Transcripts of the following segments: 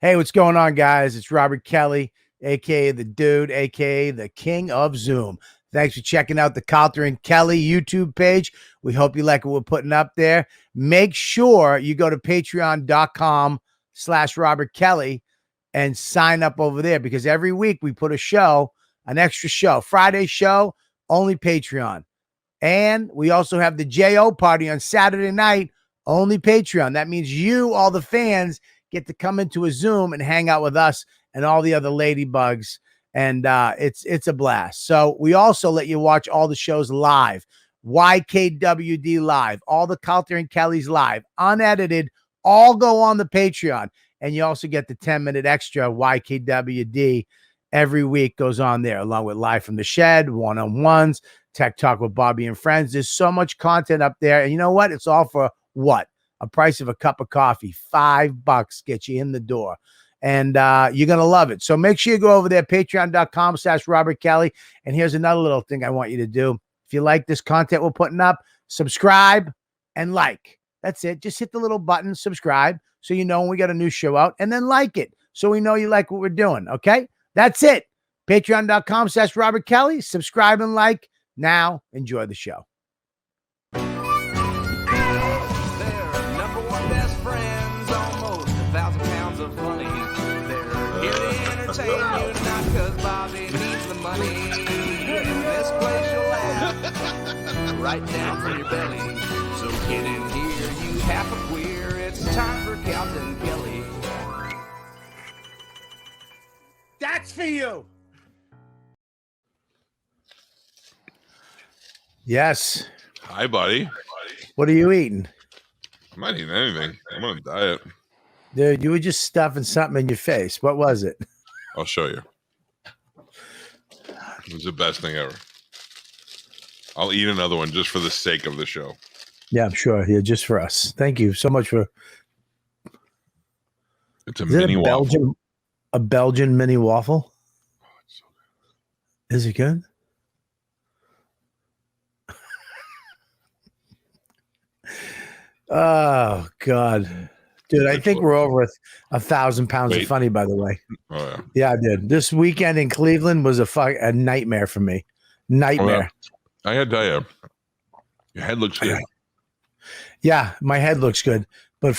Hey, what's going on, guys? It's Robert Kelly, aka the Dude, aka the King of Zoom. Thanks for checking out the Calta and Kelly YouTube page. We hope you like what we're putting up there. Make sure you go to patreon.com/Robert Kelly and sign up over there, because every week we put a show, an extra show. Friday show, only Patreon. And we also have the JO party on Saturday night, only Patreon. That means you, all the fans, get to come into a Zoom and hang out with us and all the other ladybugs. And it's a blast. So we also let you watch all the shows live. YKWD live, all the Calta and Kelly's live, unedited, all go on the Patreon. And you also get the 10-minute extra YKWD every week goes on there, along with Live from the Shed, one-on-ones, Tech Talk with Bobby and Friends. There's so much content up there. And you know what? It's all for what? A price of a cup of coffee. $5 get you in the door. And you're going to love it. So make sure you go over there, patreon.com/Robert Kelly. And here's another little thing I want you to do. If you like this content we're putting up, subscribe and like. That's it. Just hit the little button, subscribe, so you know when we got a new show out, and then like it so we know you like what we're doing. Okay? That's it. Patreon.com/Robert Kelly. Subscribe and like. Now, enjoy the show. Right down from your belly. So get in here, you half a queer. It's time for Calta and Kelly. That's for you. Yes. Hi, buddy. What are you eating? I'm not eating anything. I'm on a diet. Dude, you were just stuffing something in your face. What was it? I'll show you. It was the best thing ever. I'll eat another one just for the sake of the show. Yeah, I'm sure. Yeah, just for us. Thank you so much for. It's a mini waffle. A Belgian mini waffle. Oh, it's so good. Is it good? Oh God, dude! I think we're over 1,000 pounds of funny. By the way. Oh yeah. Yeah, I did. This weekend in Cleveland was a nightmare for me. Nightmare. Oh, yeah. I had to tell you, your head looks good. Yeah, my head looks good, but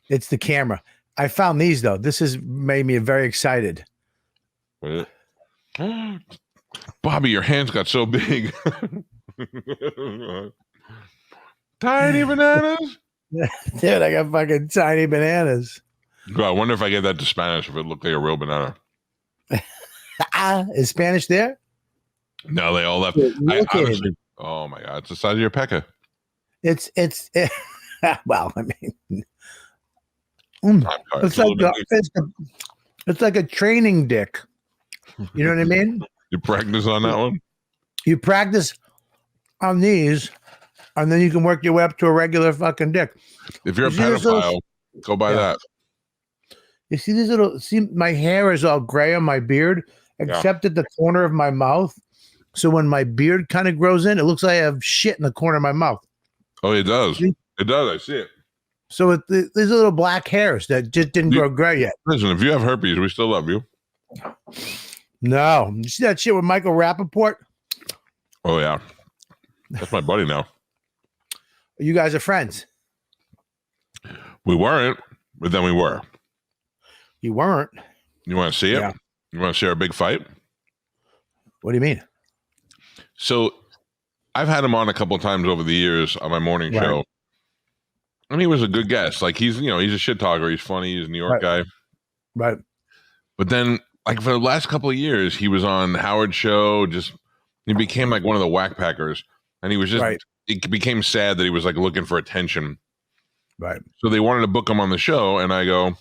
it's the camera. I found these though. This has made me very excited. Bobby, your hands got so big. Tiny bananas. Dude, I got fucking tiny bananas. God, I wonder if I get that to Spanish if it looked like a real banana. Is Spanish there? No, they all left. Honestly, oh my God, it's the size of your pecker. It's well, I mean, it's like a training dick. You know what I mean? You practice on that one? You practice on these, and then you can work your way up to a regular fucking dick. If you're a pedophile, go buy that. You see these little, my hair is all gray on my beard, except at the corner of my mouth. So when my beard kind of grows in, it looks like I have shit in the corner of my mouth. Oh, it does. See? It does. I see it. So these little black hairs that just didn't grow gray yet. Listen, if you have herpes, we still love you. No. You see that shit with Michael Rapaport? Oh, yeah. That's my buddy now. You guys are friends. We weren't, but then we were. You weren't? You want to see it? Yeah. You want to see our big fight? What do you mean? So I've had him on a couple of times over the years on my morning show. And he was a good guest. Like he's a shit talker. He's funny. He's a New York guy. Right. But then like for the last couple of years, he was on Howard's show. He became like one of the whack packers. And he was just, it became sad that he was like looking for attention. Right. So they wanted to book him on the show. And I go,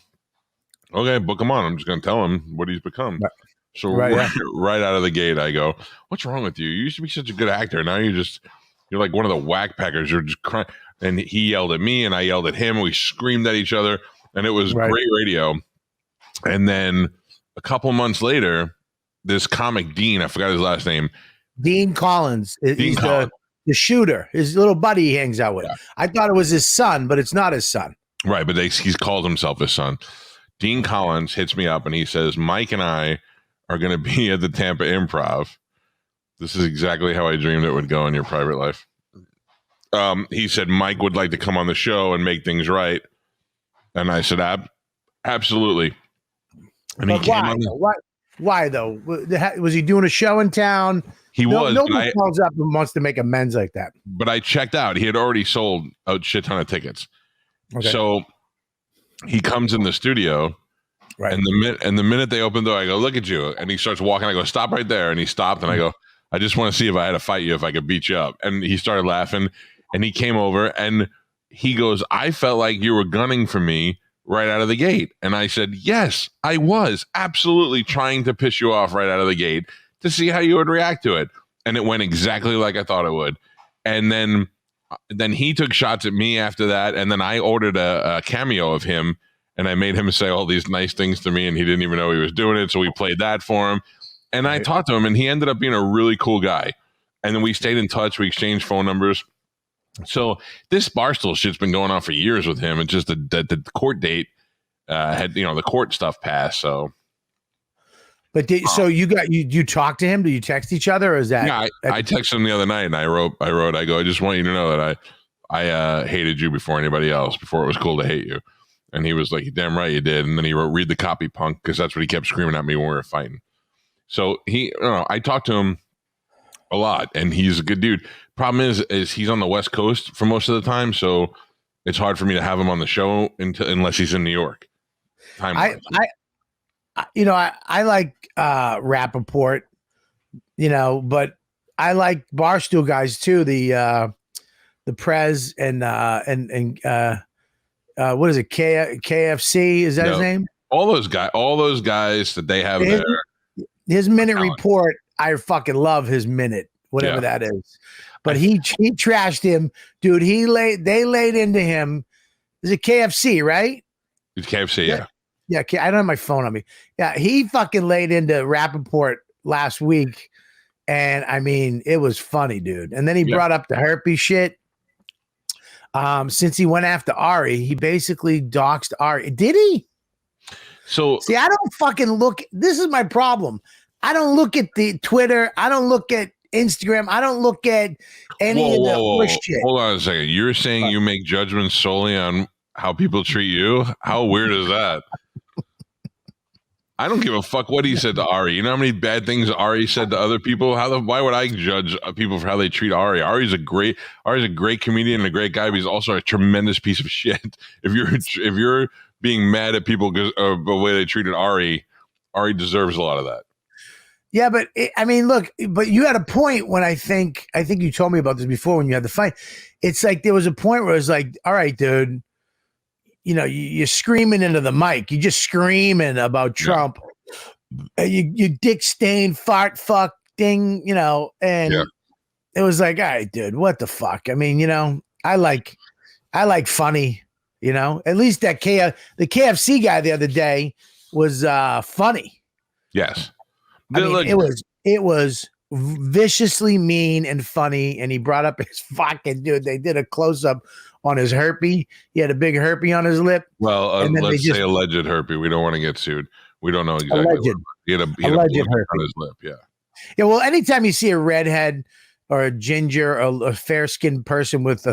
okay, book him on. I'm just going to tell him what he's become. Right. So right out of the gate, I go, what's wrong with you? You used to be such a good actor. Now you're like one of the whack packers. You're just crying. And he yelled at me and I yelled at him. We screamed at each other and it was great radio. And then a couple months later, this comic Dean, I forgot his last name. Dean Collins. He's the shooter. His little buddy he hangs out with. Yeah. I thought it was his son, but it's not his son. Right, but he's called himself his son. Dean Collins hits me up and he says, Mike and I are going to be at the Tampa Improv. This is exactly how I dreamed it would go in your private life. He said Mike would like to come on the show and make things right. And I said, absolutely. And but he why? came on. Why though? Was he doing a show in town? He was. Nobody calls up and wants to make amends like that. But I checked out. He had already sold a shit ton of tickets. Okay. So he comes in the studio, right? And the minute they open the door, I go, "Look at you!" And he starts walking. I go, "Stop right there!" And he stopped. And I go, "I just want to see if I had to fight you, if I could beat you up." And he started laughing. And he came over and he goes, "I felt like you were gunning for me right out of the gate." And I said, "Yes, I was absolutely trying to piss you off right out of the gate to see how you would react to it." And it went exactly like I thought it would. And then he took shots at me after that. And then I ordered a cameo of him and I made him say all these nice things to me and he didn't even know he was doing it. So we played that for him. And I talked to him and he ended up being a really cool guy. And then we stayed in touch. We exchanged phone numbers. So this Barstool shit's been going on for years with him. It's just the court date had, the court stuff passed. So. But so you talk to him? Do you text each other, or is that? Yeah, I texted him the other night, and I go, I just want you to know that I hated you before anybody else, before it was cool to hate you. And he was like, "Damn right you did." And then he wrote, "Read the copy, punk," because that's what he kept screaming at me when we were fighting. So I talked to him a lot, and he's a good dude. Problem is he's on the West Coast for most of the time, so it's hard for me to have him on the show unless he's in New York. I like Rapaport, but I like Barstool guys too. The Prez and what is it? KFC, is that his name? All those guys that they have there. His minute report, I fucking love his minute, whatever that is. But he trashed him, dude. They laid into him. Is it KFC, right? It's KFC, yeah. Yeah, I don't have my phone on me. Yeah, he fucking laid into Rapaport last week. And I mean, it was funny, dude. And then he brought up the herpes shit. Since he went after Ari, he basically doxed Ari. Did he? So see, I don't fucking look. This is my problem. I don't look at the Twitter. I don't look at Instagram. I don't look at any of the shit. Hold on a second. You're saying you make judgments solely on how people treat you? How weird is that? I don't give a fuck what he said to Ari. You know how many bad things Ari said to other people? Why would I judge people for how they treat Ari? Ari's a great comedian and a great guy, but he's also a tremendous piece of shit. If you're being mad at people because of the way they treated Ari deserves a lot of that. Yeah, but look, but you had a point when I think you told me about this before when you had the fight. It's like there was a point where it was like, all right, dude, you're screaming into the mic. You're just screaming about Trump. Yeah. You dick stain, fart, fuck, ding, and it was like, all right, dude, what the fuck? I mean, I like funny, at least that the KFC guy the other day was funny. Yes. It was viciously mean and funny. And he brought up his fucking dude. They did a close up on his herpy. He had a big herpy on his lip. Well, let's say alleged herpy. We don't want to get sued. We don't know exactly. Alleged. He had a herpy on his lip. Yeah. Yeah. Well, anytime you see a redhead or a ginger or a fair skinned person with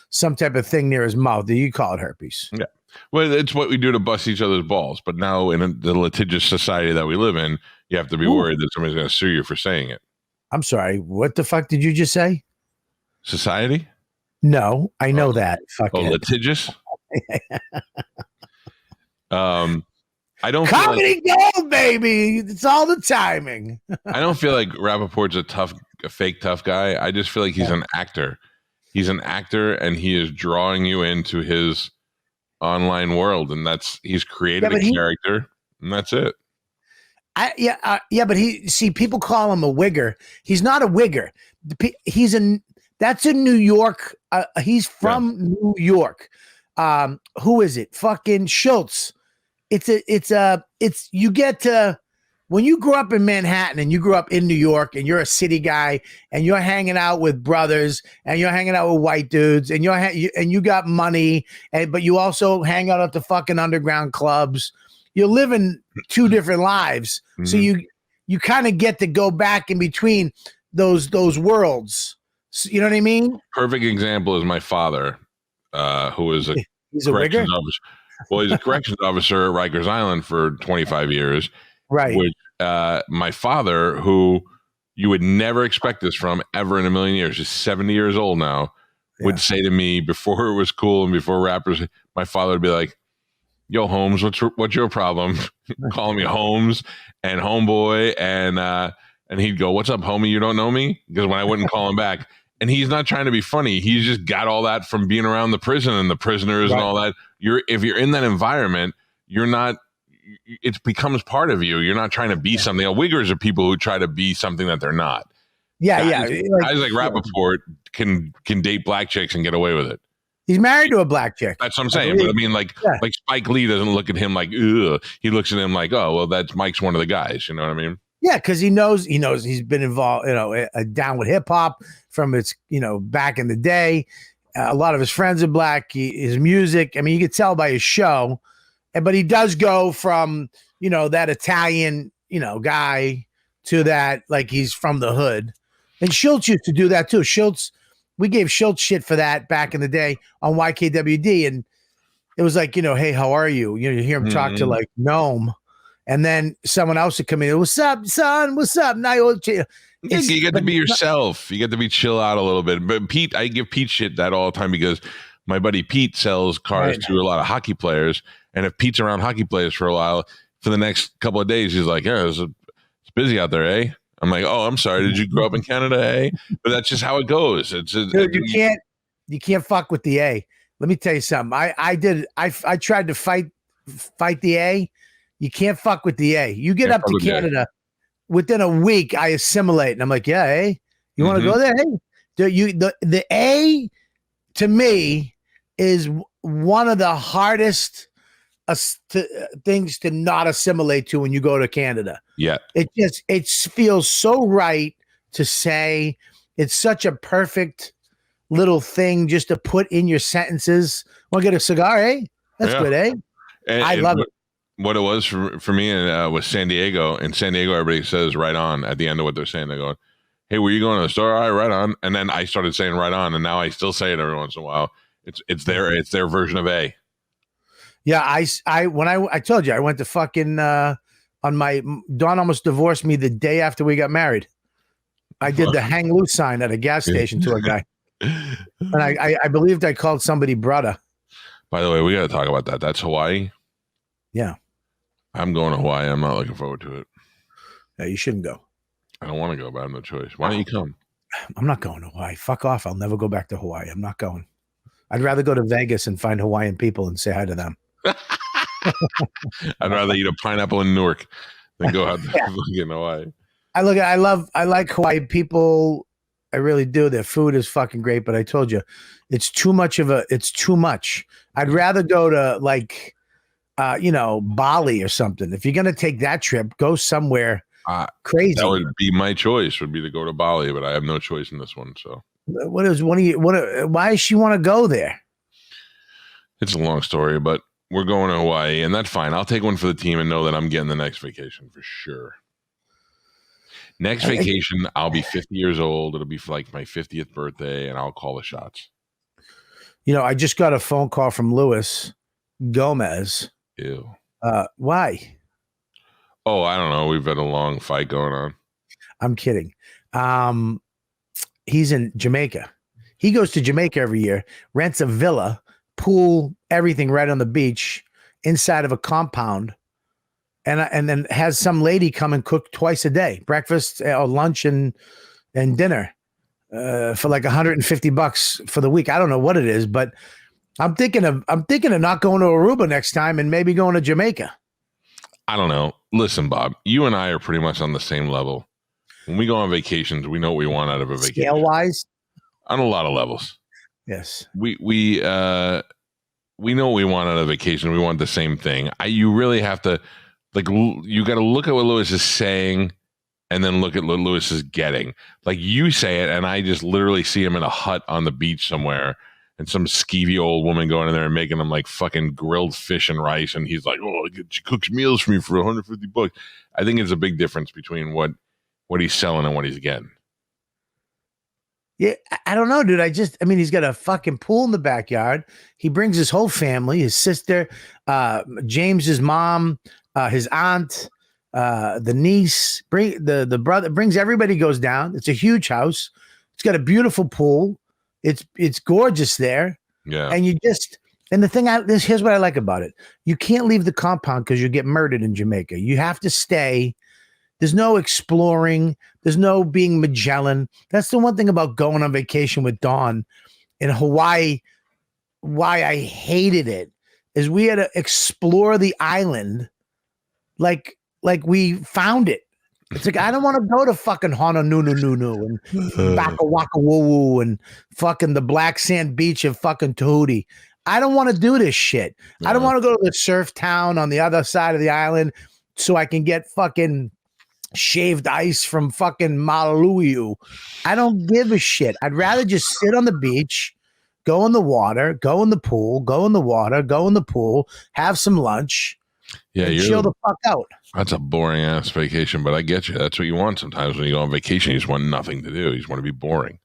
some type of thing near his mouth, you call it herpes. Yeah. Well, it's what we do to bust each other's balls. But now in the litigious society that we live in, you have to be worried that somebody's going to sue you for saying it. I'm sorry. What the fuck did you just say? Society? No, I know that. Litigious? I don't comedy gold, baby. It's all the timing. I don't feel like Rapaport's a fake tough guy. I just feel like he's an actor. He's an actor, and he is drawing you into his online world, and he's created a character, and that's it. But people call him a wigger. He's not a wigger. That's in New York. He's from New York. Who is it? Fucking Schultz. You get to when you grew up in Manhattan and you grew up in New York and you're a city guy and you're hanging out with brothers and you're hanging out with white dudes and you got money, but you also hang out at the fucking underground clubs. You're living two different lives. Mm-hmm. So you kind of get to go back in between those worlds. You know what I mean? Perfect example is my father, who is he's a corrections officer. Well, he's a corrections officer at Rikers Island for 25 years. Right. Which my father, who you would never expect this from ever in a million years, is 70 years old now, would say to me before it was cool and before rappers, my father would be like, "Yo, Holmes, what's your problem?" Calling me Holmes and homeboy, and he'd go, "What's up, homie? You don't know me?" Because when I wouldn't call him back, and he's not trying to be funny, he's just got all that from being around the prison and the prisoners and all that. If you're in that environment, you're not. It becomes part of you. You're not trying to be something. Wiggers are people who try to be something that they're not. Guys like Rapaport can date black chicks and get away with it. He's married to a black chick. That's what I'm saying. But I mean, like Spike Lee doesn't look at him like, ugh. He looks at him like, oh, well, that's Mike's one of the guys. You know what I mean? Yeah, because he knows he's been involved, down with hip hop from its, back in the day. A lot of his friends are black. His music, I mean, you could tell by his show. But he does go from, that Italian, guy to that, like he's from the hood. And Schultz used to do that too. We gave Schultz shit for that back in the day on YKWd. And it was like, hey, how are you? You hear him talk to like Gnome. And then someone else would come in. What's up, son? What's up? Now you get to be yourself. You get to be chill out a little bit. But Pete, I give Pete shit that all the time because my buddy Pete sells cars to a lot of hockey players. And if Pete's around hockey players for a while, for the next couple of days, he's like, yeah, it's busy out there, eh? I'm like, oh, I'm sorry. Did you grow up in Canada, eh? But that's just how it goes. Dude, you can't fuck with the A. Let me tell you something. I tried to fight the A. You can't fuck with the A. You get up to Canada within a week, I assimilate. And I'm like, yeah, eh? You want to go there? Hey, the A to me is one of the hardest things to not assimilate to when you go to Canada. Yeah. It feels so right to say. It's such a perfect little thing just to put in your sentences. Want to get a cigar, eh? That's good, eh? I love it. What it was for me was San Diego. In San Diego, everybody says right on at the end of what they're saying. They're going, hey, were you going to the store? All right, right on. And then I started saying right on, and now I still say it every once in a while. It's their version of A. Yeah, I told you I went to fucking Dawn almost divorced me the day after we got married. I did the hang loose sign at a gas station to a guy, and I believed I called somebody brother. By the way, we got to talk about that. That's Hawaii. Yeah, I'm going to Hawaii. I'm not looking forward to it. Yeah, you shouldn't go. I don't want to go, but I have no choice. Why don't you come? I'm not going to Hawaii. Fuck off. I'll never go back to Hawaii. I'm not going. I'd rather go to Vegas and find Hawaiian people and say hi to them. I'd rather eat a pineapple in Newark than go out there in Hawaii. I like Hawaii people. I really do. Their food is fucking great, but I told you, it's too much. I'd rather go to like, Bali or something. If you're going to take that trip, go somewhere crazy. That would be my choice, would be to go to Bali, but I have no choice in this one. So why does she want to go there? It's a long story, but we're going to Hawaii, and that's fine. I'll take one for the team and know that I'm getting the next vacation for sure. Next vacation, I'll be 50 years old. It'll be for like my 50th birthday, and I'll call the shots. I just got a phone call from Luis Gomez. Ew. Why? Oh, I don't know. We've had a long fight going on. I'm kidding. He's in Jamaica. He goes to Jamaica every year, rents a villa, pool, everything right on the beach inside of a compound, and then has some lady come and cook twice a day, breakfast or lunch and dinner for like $150 for the week. I don't know what it is, but I'm thinking of not going to Aruba next time and maybe going to Jamaica. I don't know. Listen, Bob, you and I are pretty much on the same level. When we go on vacations, we know what we want out of a vacation. Scale wise? On a lot of levels. Yes. We know what we want out of vacation. We want the same thing. You really have to Like you got to look at what Lewis is saying and then look at what Lewis is getting. Like you say it, and I just literally see him in a hut on the beach somewhere, and some skeevy old woman going in there and making him like fucking grilled fish and rice, and he's like, "Oh, she cooks meals for me for $150." I think it's a big difference between what he's selling and what he's getting. Yeah, I don't know, dude. I mean, he's got a fucking pool in the backyard. He brings his whole family, his sister, James's mom, his aunt, the niece, bring the brother, brings everybody, goes down. It's a huge house. It's got a beautiful pool. It's gorgeous there. Yeah. And and the thing here's what I like about it. You can't leave the compound because you get murdered in Jamaica. You have to stay. There's no exploring. There's no being Magellan. That's the one thing about going on vacation with Dawn in Hawaii. Why I hated it is we had to explore the island like we found it. It's like, I don't want to go to fucking Honolulu and Baka Waka Woo Woo and fucking the black sand beach of fucking Tahuti. I don't want to do this shit. I don't want to go to the surf town on the other side of the island so I can get fucking shaved ice from fucking Malaluyu. I don't give a shit. I'd rather just sit on the beach, go in the water, go in the pool, go in the water, go in the pool, have some lunch, and chill the fuck out. That's a boring ass vacation, but I get you. That's what you want sometimes when you go on vacation. You just want nothing to do. You just want to be boring.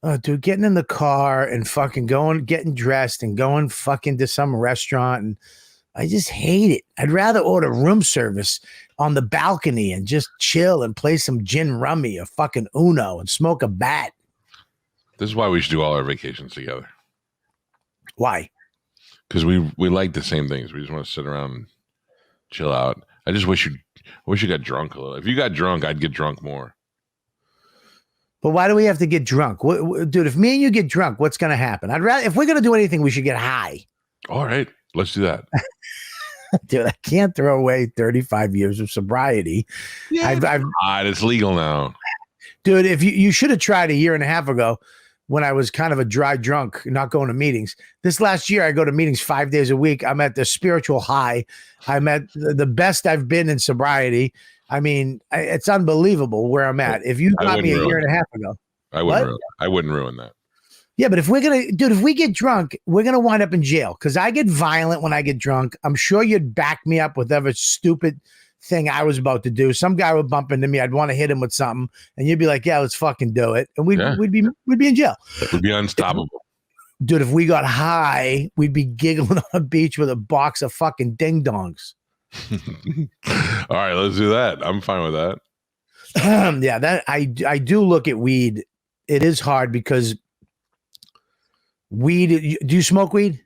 Oh, dude, getting in the car and fucking getting dressed and going fucking to some restaurant, and I just hate it. I'd rather order room service on the balcony and just chill and play some gin rummy or fucking Uno and smoke a bat. This is why we should do all our vacations together. Why? Because we like the same things. We just want to sit around and chill out. I just wish you got drunk a little. If you got drunk, I'd get drunk more. But why do we have to get drunk? Dude, if me and you get drunk, what's going to happen? I'd rather, if we're going to do anything, we should get high. All right, let's do that. Dude, I can't throw away 35 years of sobriety. Yeah, it's legal now. Dude, if you should have tried a year and a half ago when I was kind of a dry drunk, not going to meetings. This last year, I go to meetings 5 days a week. I'm at the spiritual high. I'm at the best I've been in sobriety. I mean, it's unbelievable where I'm at. If you got me a year and a half ago, I wouldn't ruin that. Yeah, but if we get drunk, we're going to wind up in jail because I get violent when I get drunk. I'm sure you'd back me up with every stupid thing I was about to do. Some guy would bump into me. I'd want to hit him with something. And you'd be like, yeah, let's fucking do it. And we'd be in jail. We'd be unstoppable. Dude, if we got high, we'd be giggling on a beach with a box of fucking ding-dongs. All right, let's do that. I'm fine with that. Yeah, that I do look at weed. It is hard because weed. Do you smoke weed?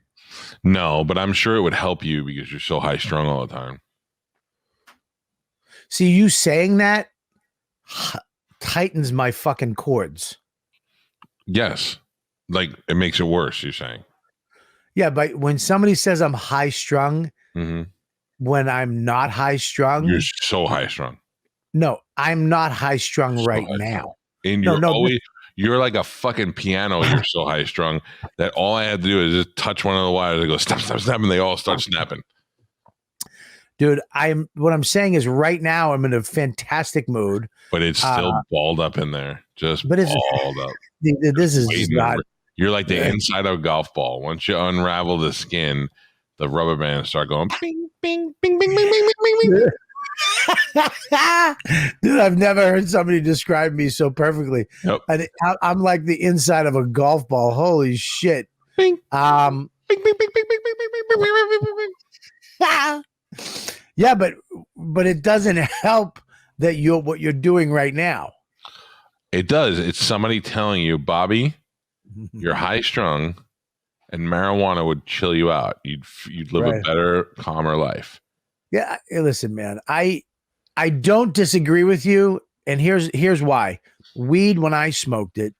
No, but I'm sure it would help you because you're so high strung all the time. See, you saying that tightens my fucking cords. Yes, like it makes it worse. You're saying? Yeah, but when somebody says I'm high strung, mm-hmm. when I'm not high strung, you're so high strung. No, I'm not high strung now. And you're like a fucking piano. You're so high strung that all I had to do is just touch one of the wires and go snap, snap, snap, and they all start snapping. Dude, what I'm saying is right now I'm in a fantastic mood. But it's still balled up in there. Just balled up. This is not. You're like the inside of a golf ball. Once you unravel the skin, the rubber bands start going bing, bing, bing, bing, bing, bing, bing, bing. Dude, I've never heard somebody describe me so perfectly. Yep. I'm like the inside of a golf ball. Holy shit. Bing. Bing, bing, bing, bing, bing, bing, bing, bing, bing, bing. Yeah, but it doesn't help that what you're doing right now. It does. It's somebody telling you, Bobby, you're high strung and marijuana would chill you out. You'd live a better, calmer life. Yeah, listen, man. I don't disagree with you, and here's why. Weed, when I smoked it,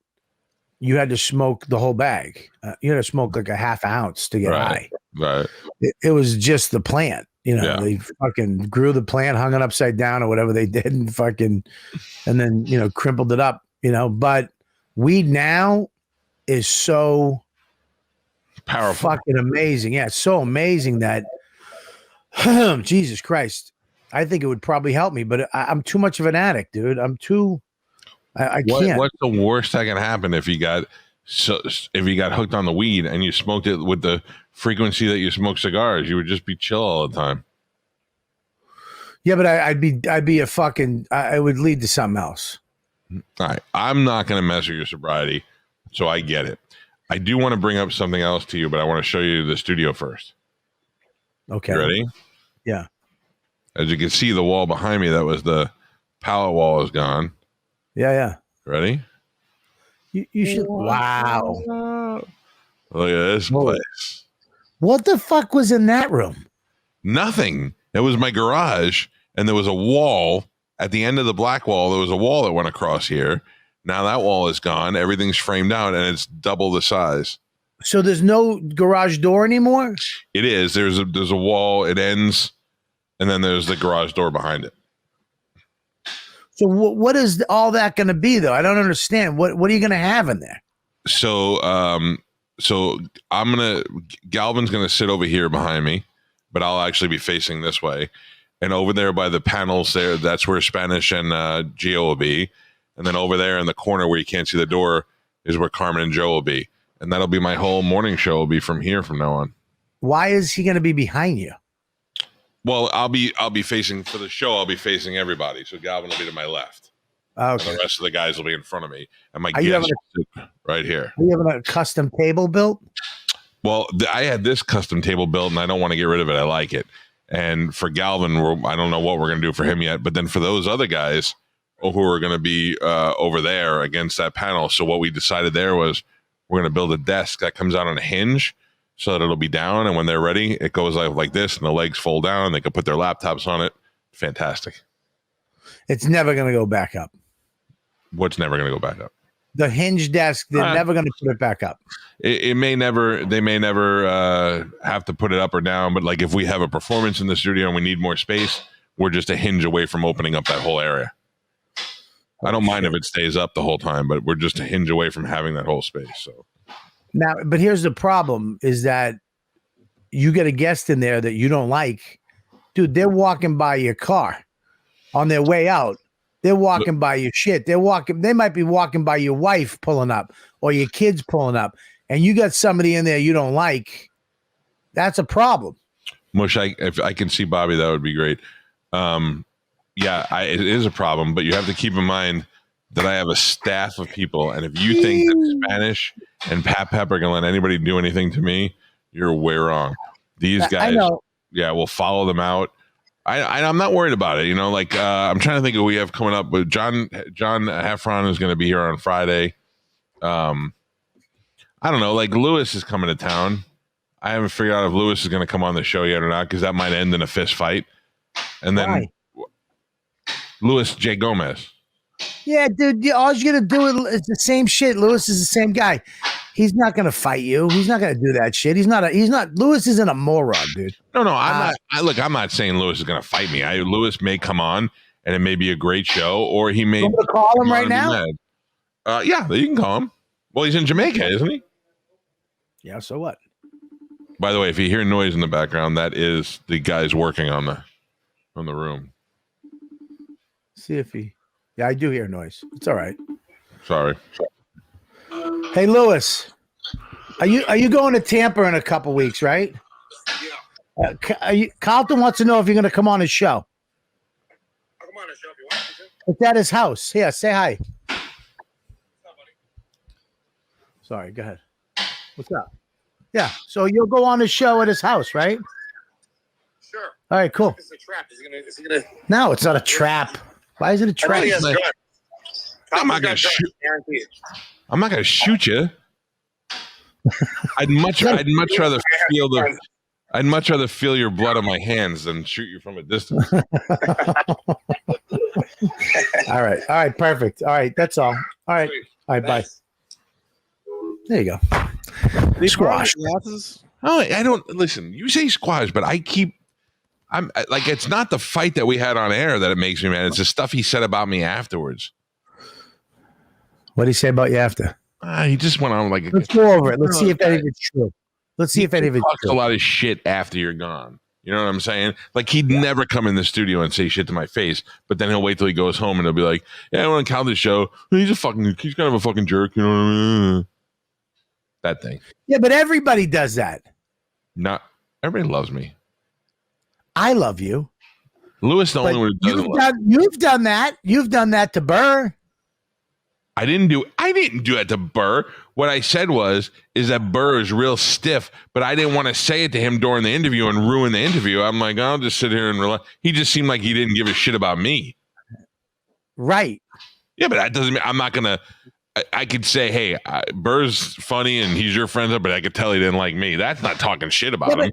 you had to smoke the whole bag. You had to smoke like a half ounce to get high. Right. It was just the plant. They fucking grew the plant, hung it upside down or whatever they did, and then crimpled it up. But weed now is so powerful, fucking amazing. Yeah, it's so amazing that Jesus Christ. I think it would probably help me, but I'm too much of an addict, dude. I'm too. I can't. What's the worst that can happen if you got hooked on the weed and you smoked it with the frequency that you smoke cigars? You would just be chill all the time. Yeah, but I'd be a fucking. I would lead to something else. All right, I'm not going to mess with your sobriety, so I get it. I do want to bring up something else to you, but I want to show you the studio first. Okay. You ready? Yeah. As you can see, the wall behind me, that was the pallet wall, is gone. Yeah. Ready? You should. Wow. Look at this place. What the fuck was in that room? Nothing. It was my garage, and there was a wall at the end of the black wall. There was a wall that went across here. Now that wall is gone. Everything's framed out, and it's double the size. So there's no garage door anymore? It is. There's a wall. It ends, and then there's the garage door behind it. So what is all that going to be, though? I don't understand. What are you going to have in there? So Galvin's gonna sit over here behind me, but I'll actually be facing this way. And over there by the panels there, that's where Spanish and Gio will be. And then over there in the corner where you can't see the door is where Carmen and Joe will be. And that'll be my whole morning show will be from here from now on. Why is he going to be behind you? Well, I'll be facing for the show. I'll be facing everybody. So Galvin will be to my left. Okay. And the rest of the guys will be in front of me. And my guests will sit right here. Are you having a custom table built? Well, I had this custom table built, and I don't want to get rid of it. I like it. And for Galvin, I don't know what we're going to do for him yet. But then for those other guys who are going to be over there against that panel. So what we decided there was we're going to build a desk that comes out on a hinge so that it'll be down. And when they're ready, it goes like this, and the legs fold down, and they can put their laptops on it. Fantastic. It's never going to go back up. What's never going to go back up? The hinge desk, they're never going to put it back up. It may never, they may never have to put it up or down, but like if we have a performance in the studio and we need more space, we're just a hinge away from opening up that whole area. I don't mind if it stays up the whole time, but we're just a hinge away from having that whole space. So now, but here's the problem is that you get a guest in there that you don't like. Dude, they're walking by your car on their way out. They're walking by your shit. They might be walking by your wife pulling up or your kids pulling up, and you got somebody in there you don't like. That's a problem. Mush, if I can see Bobby, that would be great. It is a problem, but you have to keep in mind that I have a staff of people, and if you think that Spanish and Pat Pepper can let anybody do anything to me, you're way wrong. These guys, we'll follow them out. I'm not worried about it. I'm trying to think of who we have coming up. But John Heffron is going to be here on Friday. I don't know. Like Lewis is coming to town. I haven't figured out if Lewis is going to come on the show yet or not, because that might end in a fist fight. And then Lewis J. Gomez. Yeah, dude. All you're going to do is the same shit. Lewis is the same guy. He's not going to fight you. He's not going to do that shit. Lewis isn't a moron, dude. No, I'm not. I'm not saying Lewis is going to fight me. Lewis may come on and it may be a great show, or he may. You want to call him right now? Yeah, you can call him. Well, he's in Jamaica, isn't he? Yeah, so what? By the way, if you hear noise in the background, that is the guys working on the room. See if he. Yeah, I do hear noise. It's all right. Sorry. Hey, Lewis, are you going to Tampa in a couple weeks, right? Yeah. Calta wants to know if you're going to come on his show. I'll come on his show if you want me to. It's at his house. Yeah, say hi. What's up, buddy? Sorry, go ahead. What's up? Yeah, so you'll go on his show at his house, right? Sure. All right, cool. It's a trap. Is he gonna? No, it's not a trap. Why is it a trap? I'm not going to shoot. I'm not going to shoot you. I'd much rather feel your blood on my hands than shoot you from a distance. All right, perfect. All right, that's all. All right, bye. There you go. Squash. Oh, I don't listen. You say squash, but I'm like, it's not the fight that we had on air that it makes me mad. It's the stuff he said about me afterwards. What did he say about you after? He just went on like. Let's go over it. Let's see if any of it's true. Let's see if any of it's true. A lot of shit after you're gone. You know what I'm saying? Like he'd never come in the studio and say shit to my face, but then he'll wait till he goes home and he'll be like, "Yeah, I want to count this show. He's kind of a fucking jerk." You know what I mean? That thing. Yeah, but everybody does that. Not everybody loves me. I love you. Lewis, the only one who doesn't love me. You've done that. You've done that to Burr. I didn't do that to Burr. What I said is that Burr is real stiff, but I didn't want to say it to him during the interview and ruin the interview. I'm like, I'll just sit here and relax. He just seemed like he didn't give a shit about me. Right. Yeah, but that doesn't mean I'm not gonna. I could say, hey, Burr's funny and he's your friend, but I could tell he didn't like me. That's not talking shit about him.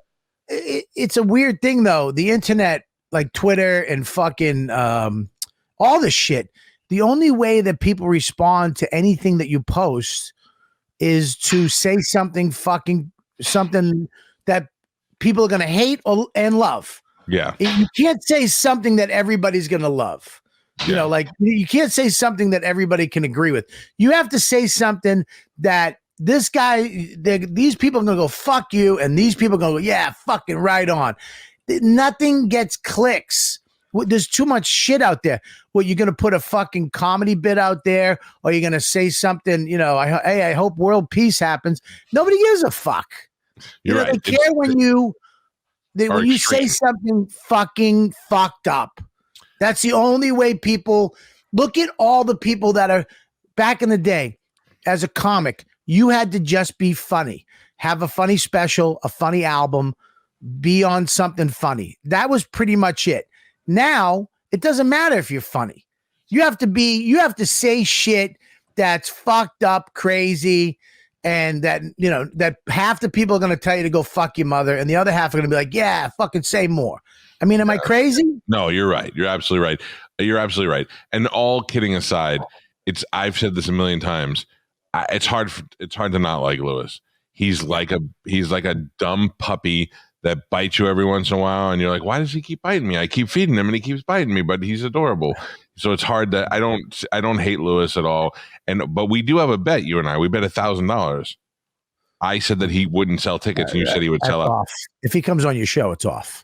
It's a weird thing though. The internet, like Twitter and fucking all this shit. The only way that people respond to anything that you post is to say something that people are going to hate and love. Yeah. You can't say something that everybody's going to love. You know, like you can't say something that everybody can agree with. You have to say something that these people are going to go, fuck you. And these people are going to go, yeah, fucking right on. Nothing gets clicks. There's too much shit out there. Well, you're going to put a fucking comedy bit out there, or you're going to say something, you know, hey, I hope world peace happens. Nobody gives a fuck. You're right. They care when you say something fucking fucked up. That's the only way people look at all the people that are back in the day as a comic. You had to just be funny, have a funny special, a funny album, be on something funny. That was pretty much it. Now, it doesn't matter if you're funny. You have to say shit that's fucked up, crazy, and that, you know, that half the people are going to tell you to go fuck your mother, and the other half are going to be like, yeah, fucking say more. I mean, am I crazy? No, you're right. You're absolutely right. You're absolutely right. And all kidding aside, I've said this a million times. It's hard to not like Lewis. He's like a dumb puppy that bites you every once in a while, and you're like, why does he keep biting me? I keep feeding him and he keeps biting me, but he's adorable. So it's hard to I don't hate Lewis at all. But we do have a bet, you and I. We bet $1,000. I said that he wouldn't sell tickets, and you said he would sell out. If he comes on your show, it's off.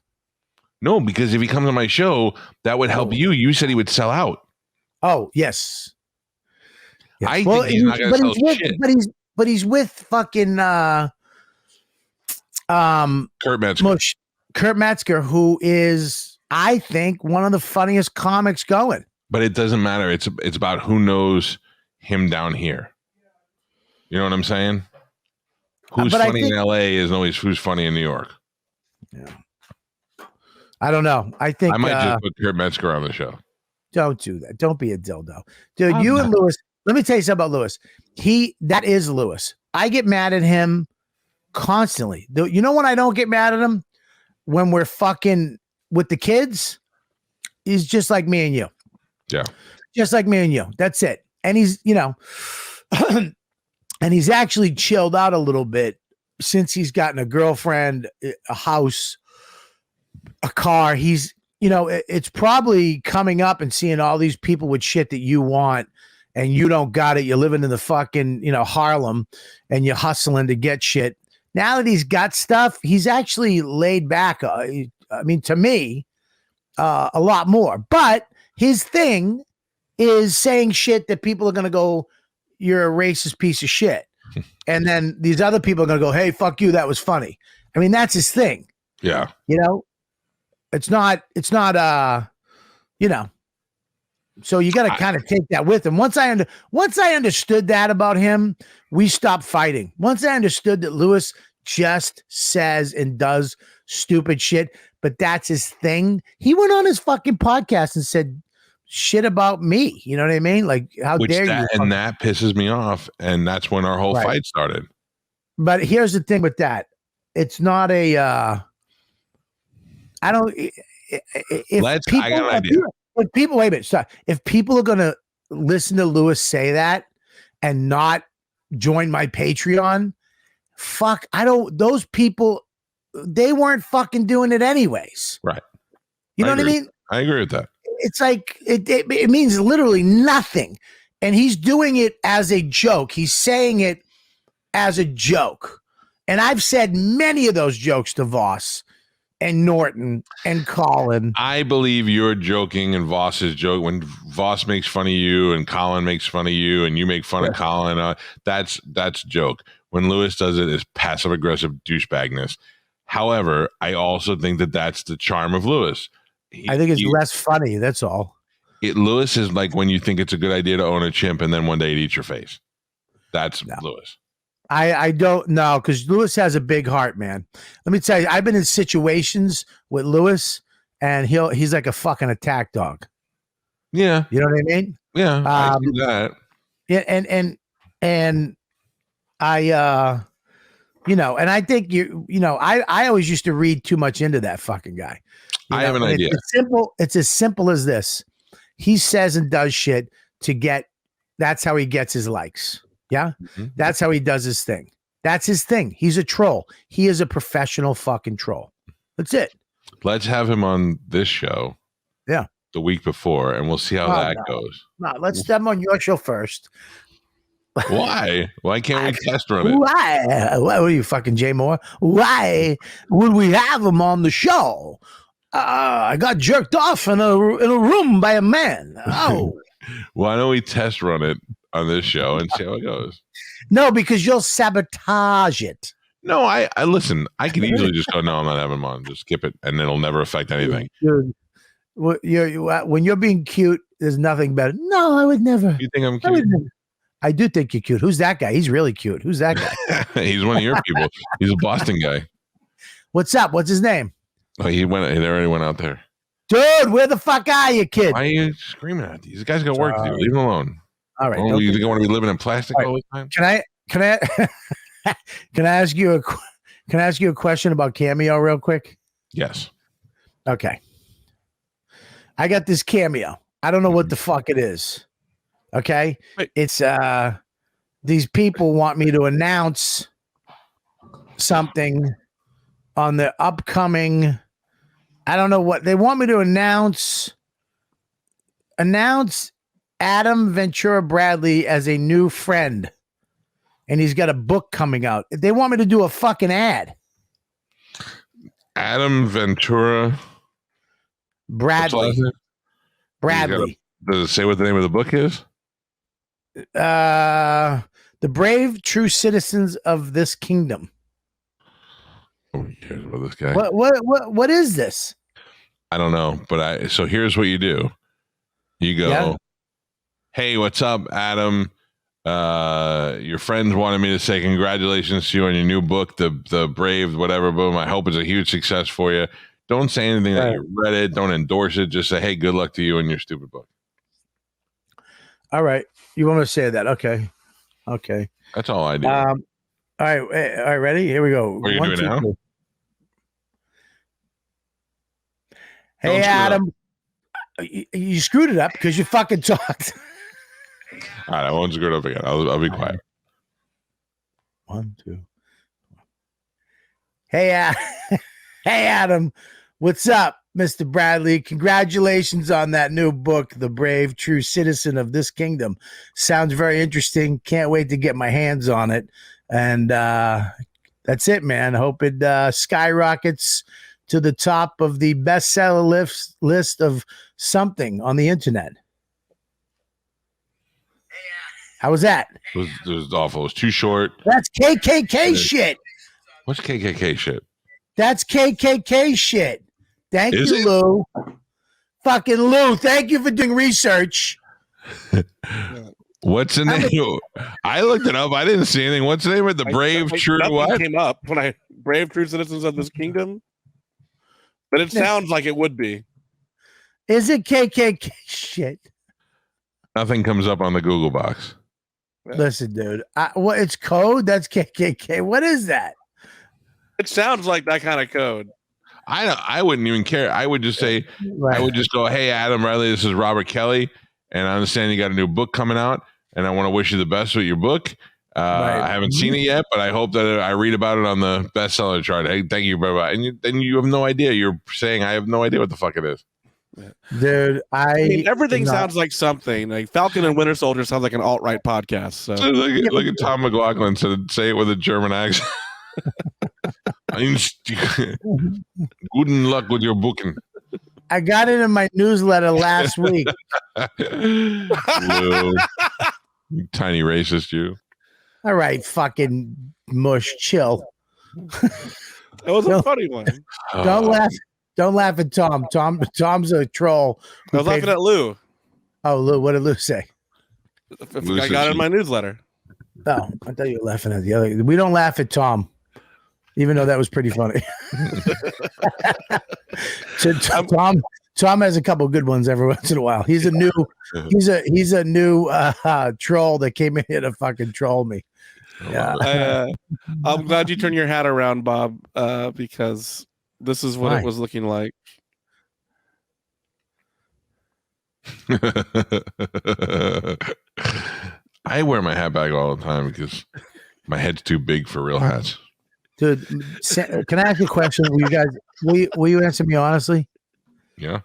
No, because if he comes on my show, that would help you. You said he would sell out. Oh, yes. I think he's not going to sell shit. But he's with fucking Kurt Metzger, who is, I think, one of the funniest comics going. But it doesn't matter. It's about who knows him down here. You know what I'm saying? Who's funny in LA isn't always who's funny in New York. Yeah. I don't know. I think I might just put Kurt Metzger on the show. Don't do that. Don't be a dildo. Dude, and Lewis, let me tell you something about Lewis. That is Lewis. I get mad at him constantly. You know when I don't get mad at him? When we're fucking with the kids. He's just like me and you. Yeah. Just like me and you. That's it. And he's, you know, and he's actually chilled out a little bit since he's gotten a girlfriend, a house, a car. He's, you know, it's probably coming up and seeing all these people with shit that you want and you don't got it. You're living in the fucking, you know, Harlem and you're hustling to get shit. Now that he's got stuff, he's actually laid back. I mean, to me, a lot more. But his thing is saying shit that people are going to go, you're a racist piece of shit. And then these other people are going to go, hey, fuck you. That was funny. I mean, that's his thing. Yeah. You know, it's not, you know, so you got to kind of take that with him. Once I understood that about him, we stopped fighting. Once I understood that Lewis just says and does stupid shit, but that's his thing. He went on his fucking podcast and said shit about me. You know what I mean? Like, how dare you? And that pisses me off. And that's when our whole fight started. But here's the thing with that. It's not a, I don't, I got an idea. If people, wait a minute, sorry. If people are going to listen to Lewis say that and not join my Patreon, fuck, those people, they weren't fucking doing it anyways. Right. You know what I mean? I agree with that. It's like, it means literally nothing. And he's doing it as a joke. He's saying it as a joke. And I've said many of those jokes to Voss and Norton and Colin. I believe you're joking and Voss is joking. When Voss makes fun of you and Colin makes fun of you and you make fun of Colin, that's joke. When Lewis does it, it's passive aggressive douchebagness. However, I also think that that's the charm of Lewis. I think it's less funny. That's all. Lewis is like when you think it's a good idea to own a chimp and then one day it eats your face. That's Lewis. I don't know, because Lewis has a big heart, man. Let me tell you, I've been in situations with Lewis, and he's like a fucking attack dog. Yeah, you know what I mean. Yeah, I see that. Yeah, and I, and I think I always used to read too much into that fucking guy. I have an idea. It's as simple as this. He says and does shit to get. That's how he gets his likes. Yeah. Mm-hmm. That's how he does his thing. That's his thing. He's a troll. He is a professional fucking troll. That's it. Let's have him on this show. Yeah. The week before, and we'll see how that goes. No, let's have him on your show first. Why? Why can't we test run it? Why? What are you, fucking Jay Moore? Why would we have him on the show? I got jerked off in a room by a man. Oh. Why don't we test run it on this show and see how it goes? No, because you'll sabotage it. No, I listen. I can easily just go, no, I'm not having him on. Just skip it, and it'll never affect anything. Dude, when you're being cute, there's nothing better. No, I would never. You think I'm cute? I do think you're cute. Who's that guy? He's really cute. Who's that guy? He's one of your people. He's a Boston guy. What's up? What's his name? Oh, he already went out there. Dude, where the fuck are you, kid? Why are you screaming at these guys? Got work to do. Leave him alone. All right. You think I want to be living in plastic all the time? Can I ask you a question about Cameo real quick? Yes. Okay. I got this Cameo. I don't know what the fuck it is. Okay. Wait. It's these people want me to announce something on the upcoming. I don't know what they want me to announce Adam Ventura Bradley as a new friend. And he's got a book coming out. They want me to do a fucking ad. Adam Ventura Bradley. Does it say what the name of the book is? The Brave True Citizens of This Kingdom. Who cares about this guy? What is this? I don't know, but so here's what you do. You go, Hey, what's up, Adam? Your friends wanted me to say congratulations to you on your new book, the Brave, whatever, boom. I hope it's a huge success for you. Don't say anything that you read it. Don't endorse it. Just say, hey, good luck to you and your stupid book. All right. You want me to say that? Okay. That's all I do. All right. Ready? Here we go. What are you doing now? 2, hey, Adam. You screwed it up because you fucking talked. All right, I won't screw it up again. I'll be quiet. 1, 2. Hey, Adam. What's up, Mr. Bradley? Congratulations on that new book, The Brave True Citizen of This Kingdom. Sounds very interesting. Can't wait to get my hands on it. And that's it, man. Hope it skyrockets to the top of the bestseller list of something on the internet. How was that? It was awful. It was too short. That's KKK shit. What's KKK shit? That's KKK shit. Thank you, Lou. Fucking Lou. Thank you for doing research. What's the name? I looked it up. I didn't see anything. What's the name of the Brave True what? Came up when Brave True Citizens of This Kingdom. But it sounds like it would be. Is it KKK shit? Nothing comes up on the Google box. Listen, dude. What? It's code? That's KKK. What is that? It sounds like that kind of code. I wouldn't even care. I would just say, I would just go, hey, Adam Riley, this is Robert Kelly. And I understand you got a new book coming out. And I want to wish you the best with your book. I haven't seen it yet, but I hope that I read about it on the bestseller chart. Hey, thank you, bye-bye. And then you have no idea. You're saying I have no idea what the fuck it is. Dude, I mean, everything sounds like something. Like Falcon and Winter Soldier sounds like an alt-right podcast. So look at Tom McLaughlin say it with a German accent. Good luck with your booking. I got it in my newsletter last week. Lou, you tiny racist, you. All right, fucking mush, chill. It was a funny one. Don't laugh. Don't laugh at Tom. Tom's a troll. I was laughing at Lou. Oh, Lou, what did Lou say? I got it in my newsletter. Oh, I thought you were laughing at the other. We don't laugh at Tom, even though that was pretty funny. Tom has a couple good ones every once in a while. He's a new troll that came in here to fucking troll me. Yeah. I'm glad you turned your hat around, Bob, because this is what it was looking like. I wear my hat back all the time because my head's too big for real hats. Dude, can I ask you a question? Will you answer me honestly? Yeah.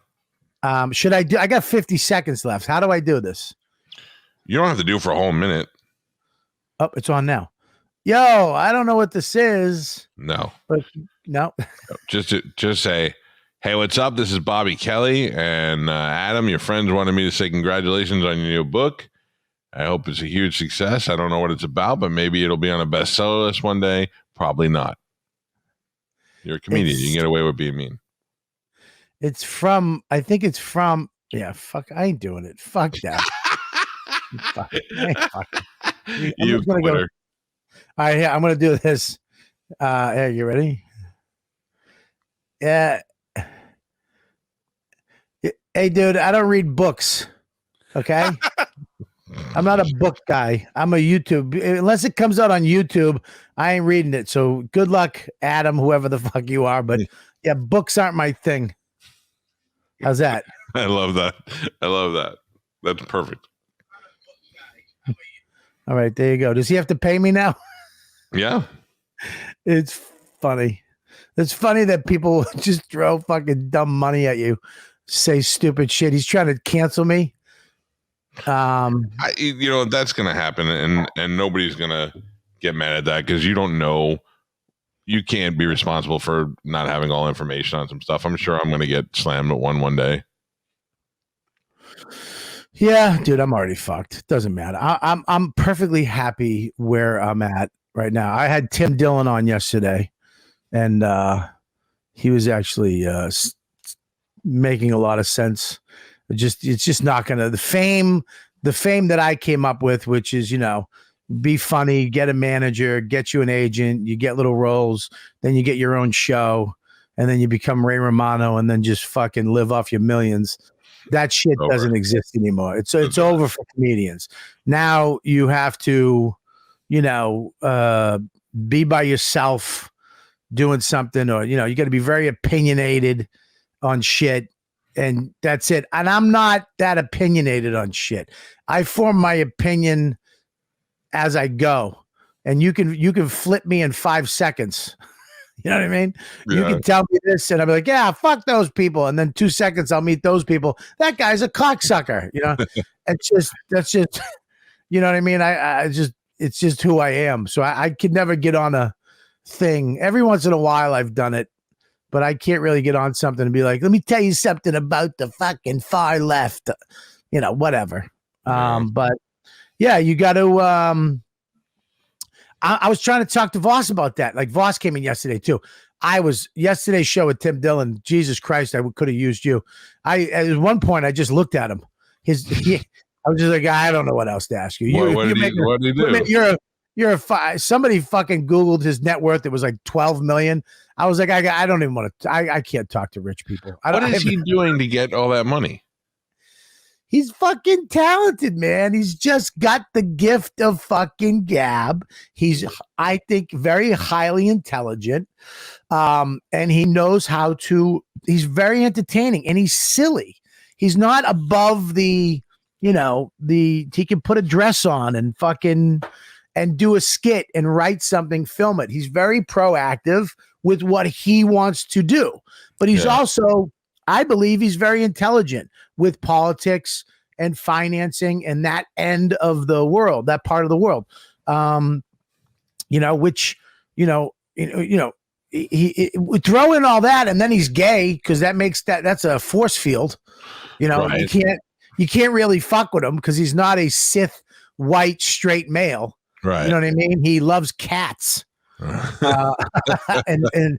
Should I do? I got 50 seconds left. How do I do this? You don't have to do it for a whole minute. Oh, it's on now. Yo, I don't know what this is. No. But no. Just say, hey, what's up? This is Bobby Kelly and Adam. Your friends wanted me to say congratulations on your new book. I hope it's a huge success. I don't know what it's about, but maybe it'll be on a bestseller list one day. Probably not. You're a comedian. You can get away with being mean. It's from, I think it's from, yeah, fuck, I ain't doing it. Fuck that. Fuck it. You quitter. All right, I'm going to do this. Hey, you ready? Yeah. Hey, dude, I don't read books. Okay? I'm not a book guy. I'm a YouTube. Unless it comes out on YouTube, I ain't reading it. So good luck, Adam, whoever the fuck you are. But yeah, books aren't my thing. How's that? I love that. That's perfect. All right, there you go. Does he have to pay me now? Yeah. It's funny. It's funny that people just throw fucking dumb money at you, say stupid shit. He's trying to cancel me. That's gonna happen, and nobody's gonna get mad at that because you don't know. You can't be responsible for not having all information on some stuff. I'm sure I'm gonna get slammed at one day. Yeah, dude, I'm already fucked. Doesn't matter. I'm perfectly happy where I'm at right now. I had Tim Dillon on yesterday, and he was actually making a lot of sense. It's just not gonna the fame that I came up with, which is be funny, get a manager, get you an agent, you get little roles, then you get your own show, and then you become Ray Romano, and then just fucking live off your millions. That shit doesn't exist anymore. It's over for comedians. Now you have to, be by yourself doing something, or you got to be very opinionated on shit. And that's it. And I'm not that opinionated on shit. I form my opinion as I go. And you can flip me in 5 seconds. You know what I mean? Yeah. You can tell me this, and I'll be like, yeah, fuck those people. And then 2 seconds, I'll meet those people. That guy's a cocksucker. That's just, you know what I mean? It's just who I am. So I could never get on a thing. Every once in a while, I've done it. But I can't really get on something and be like, let me tell you something about the fucking far left, whatever. But yeah, you got to, I was trying to talk to Voss about that. Like Voss came in yesterday too. Yesterday's show with Tim Dillon. Jesus Christ, I could have used you. At one point I just looked at him. I was just like, I don't know what else to ask you. What did he do? Somebody fucking Googled his net worth. It was like 12 million. I was like, I don't even want to. I can't talk to rich people. What is he doing to get all that money? He's fucking talented, man. He's just got the gift of fucking gab. He's, I think, very highly intelligent. And he knows how to, he's very entertaining, and he's silly. He's not above he can put a dress on and fucking, and do a skit and write something, film it. He's very proactive with what he wants to do. But he's also, I believe he's very intelligent with politics and financing and that end of the world, that part of the world. Which he throw in all that, and then he's gay because that's a force field. Right. You can't really fuck with him because he's not a Sith white straight male. Right. You know what I mean? He loves cats, and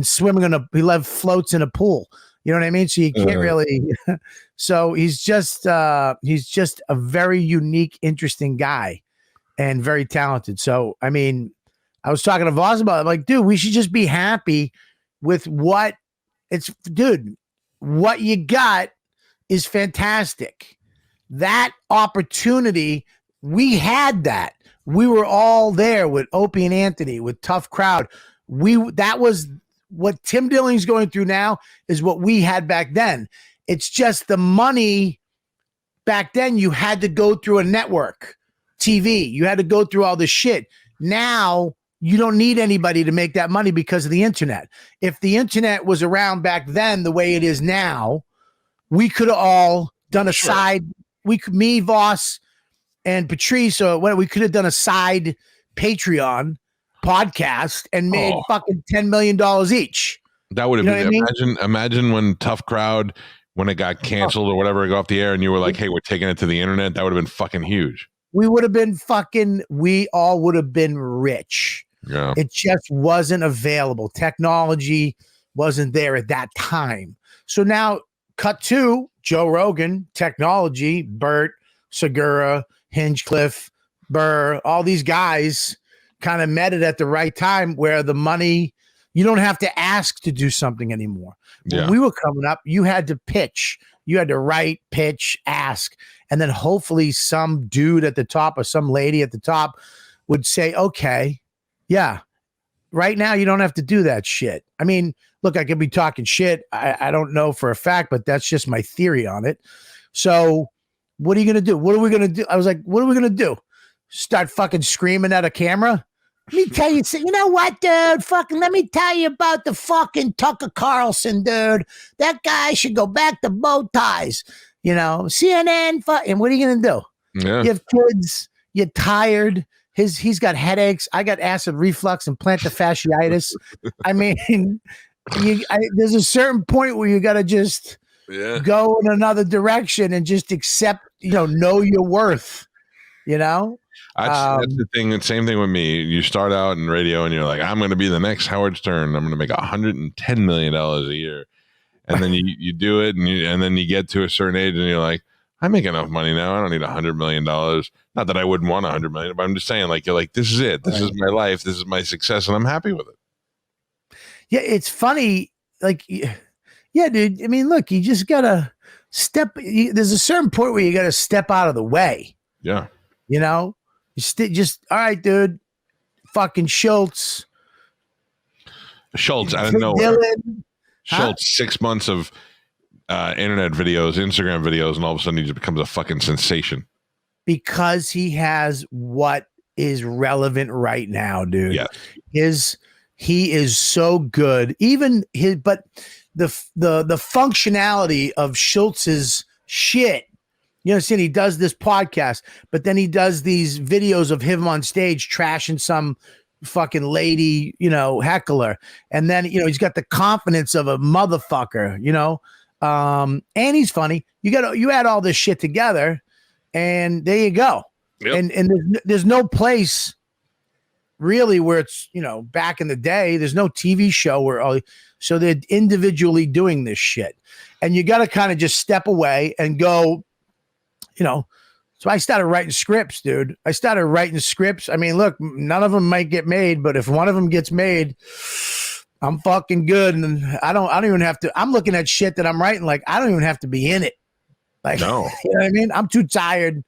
swimming he floats in a pool. You know what I mean? So you can't really. So he's just a very unique, interesting guy, and very talented. So I mean, I was talking to Voss about it. I'm like, dude, we should just be happy with what you got is fantastic. That opportunity, we had that. We were all there with Opie and Anthony, with Tough Crowd. That was what Tim Dilling's going through now is what we had back then. It's just the money back then. You had to go through a network TV. You had to go through all this shit. Now you don't need anybody to make that money because of the internet. If the internet was around back then the way it is now, we could have all done a side. Me, Voss, and Patrice, we could have done a side Patreon podcast and made fucking $10 million each. That would have been. Imagine when Tough Crowd, when it got canceled or whatever, it got off the air, and you were like, "Hey, we're taking it to the internet." That would have been fucking huge. We all would have been rich. Yeah. It just wasn't available. Technology wasn't there at that time. So now, cut to Joe Rogan, technology, Bert, Segura, Hinchcliffe, Burr, all these guys kind of met it at the right time where the money, you don't have to ask to do something anymore. When we were coming up, you had to pitch. You had to write, pitch, ask. And then hopefully some dude at the top or some lady at the top would say, okay, yeah, right now you don't have to do that shit. I mean, look, I could be talking shit. I don't know for a fact, but that's just my theory on it. So what are you going to do? What are we going to do? I was like, what are we going to do? Start fucking screaming at a camera? Let me tell you, you know what, dude? Fucking let me tell you about the fucking Tucker Carlson, dude. That guy should go back to bow ties. CNN. And what are you going to do? Yeah. You have kids. You're tired. He's got headaches. I got acid reflux and plantar fasciitis. I mean, there's a certain point where you got to just go in another direction and just accept, know your worth, That's the thing. The same thing with me. You start out in radio and you're like, I'm going to be the next Howard Stern. I'm going to make $110 million a year. And then you do it and then you get to a certain age and you're like, I make enough money now. I don't need $100 million. Not that I wouldn't want $100 million, but I'm just saying, you're like, this is it. This is my life. This is my success, and I'm happy with it. Yeah, it's funny. Yeah, dude. I mean, look, you just gotta there's a certain point where you gotta step out of the way. Yeah. You just all right, dude. Fucking Schultz, out of nowhere. Schultz, 6 months of internet videos, Instagram videos, and all of a sudden he just becomes a fucking sensation. Because he has what is relevant right now, dude. Yeah. He is so good. But the functionality of Schultz's shit. You understand? He does this podcast, but then he does these videos of him on stage trashing some fucking lady, heckler. And then, he's got the confidence of a motherfucker, and he's funny. You add all this shit together and there you go. Yep. And there's no place really where it's, back in the day, there's no TV show so they're individually doing this shit. And you got to kind of just step away and go, so I started writing scripts, dude. I mean, look, none of them might get made, but if one of them gets made, I'm fucking good. And I don't even have to, I'm looking at shit that I'm writing. Like, I don't even have to be in it. Like, no. You know what I mean? I'm too tired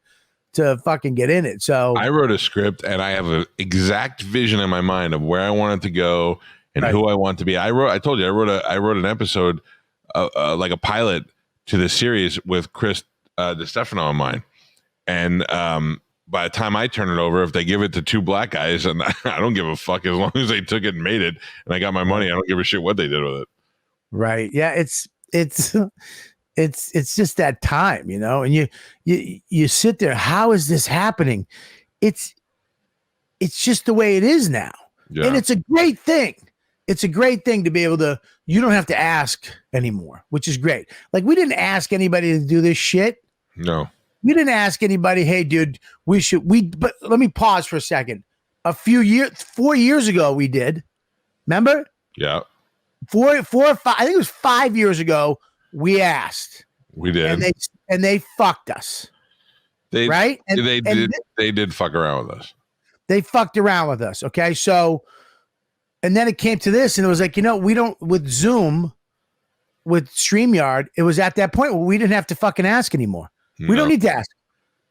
to fucking get in it. So I wrote a script and I have an exact vision in my mind of where I want it to go and who I want to be. I told you, I wrote an episode, like a pilot to this series with Chris DeStefano in mind. And by the time I turn it over, if they give it to two black guys, and I don't give a fuck as long as they took it and made it and I got my money, I don't give a shit what they did with it. Right. Yeah. It's just that time, and you sit there. How is this happening? It's just the way it is now. Yeah. And it's a great thing. It's a great thing to be able to, you don't have to ask anymore, which is great. Like, we didn't ask anybody to do this shit. No. We didn't ask anybody, hey, dude, but let me pause for a second. 4 years ago, we did. Remember? Yeah. 4 or 5, I think it was 5 years ago, we asked. We did. And they fucked us. Right? They did fuck around with us. They fucked around with us. Okay. So, and then it came to this, and it was like, we don't, with Zoom, with StreamYard, it was at that point where we didn't have to fucking ask anymore. We don't need to ask.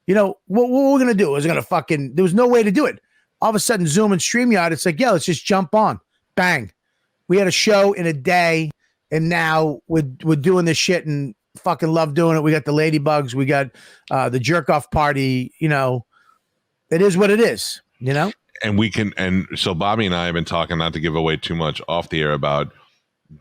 What we're going to do is there was no way to do it. All of a sudden, Zoom and StreamYard, it's like, let's just jump on. Bang. We had a show in a day, and now we're doing this shit and fucking love doing it. We got the ladybugs. We got the jerk off party. It is what it is, And so Bobby and I have been talking, not to give away too much off the air, about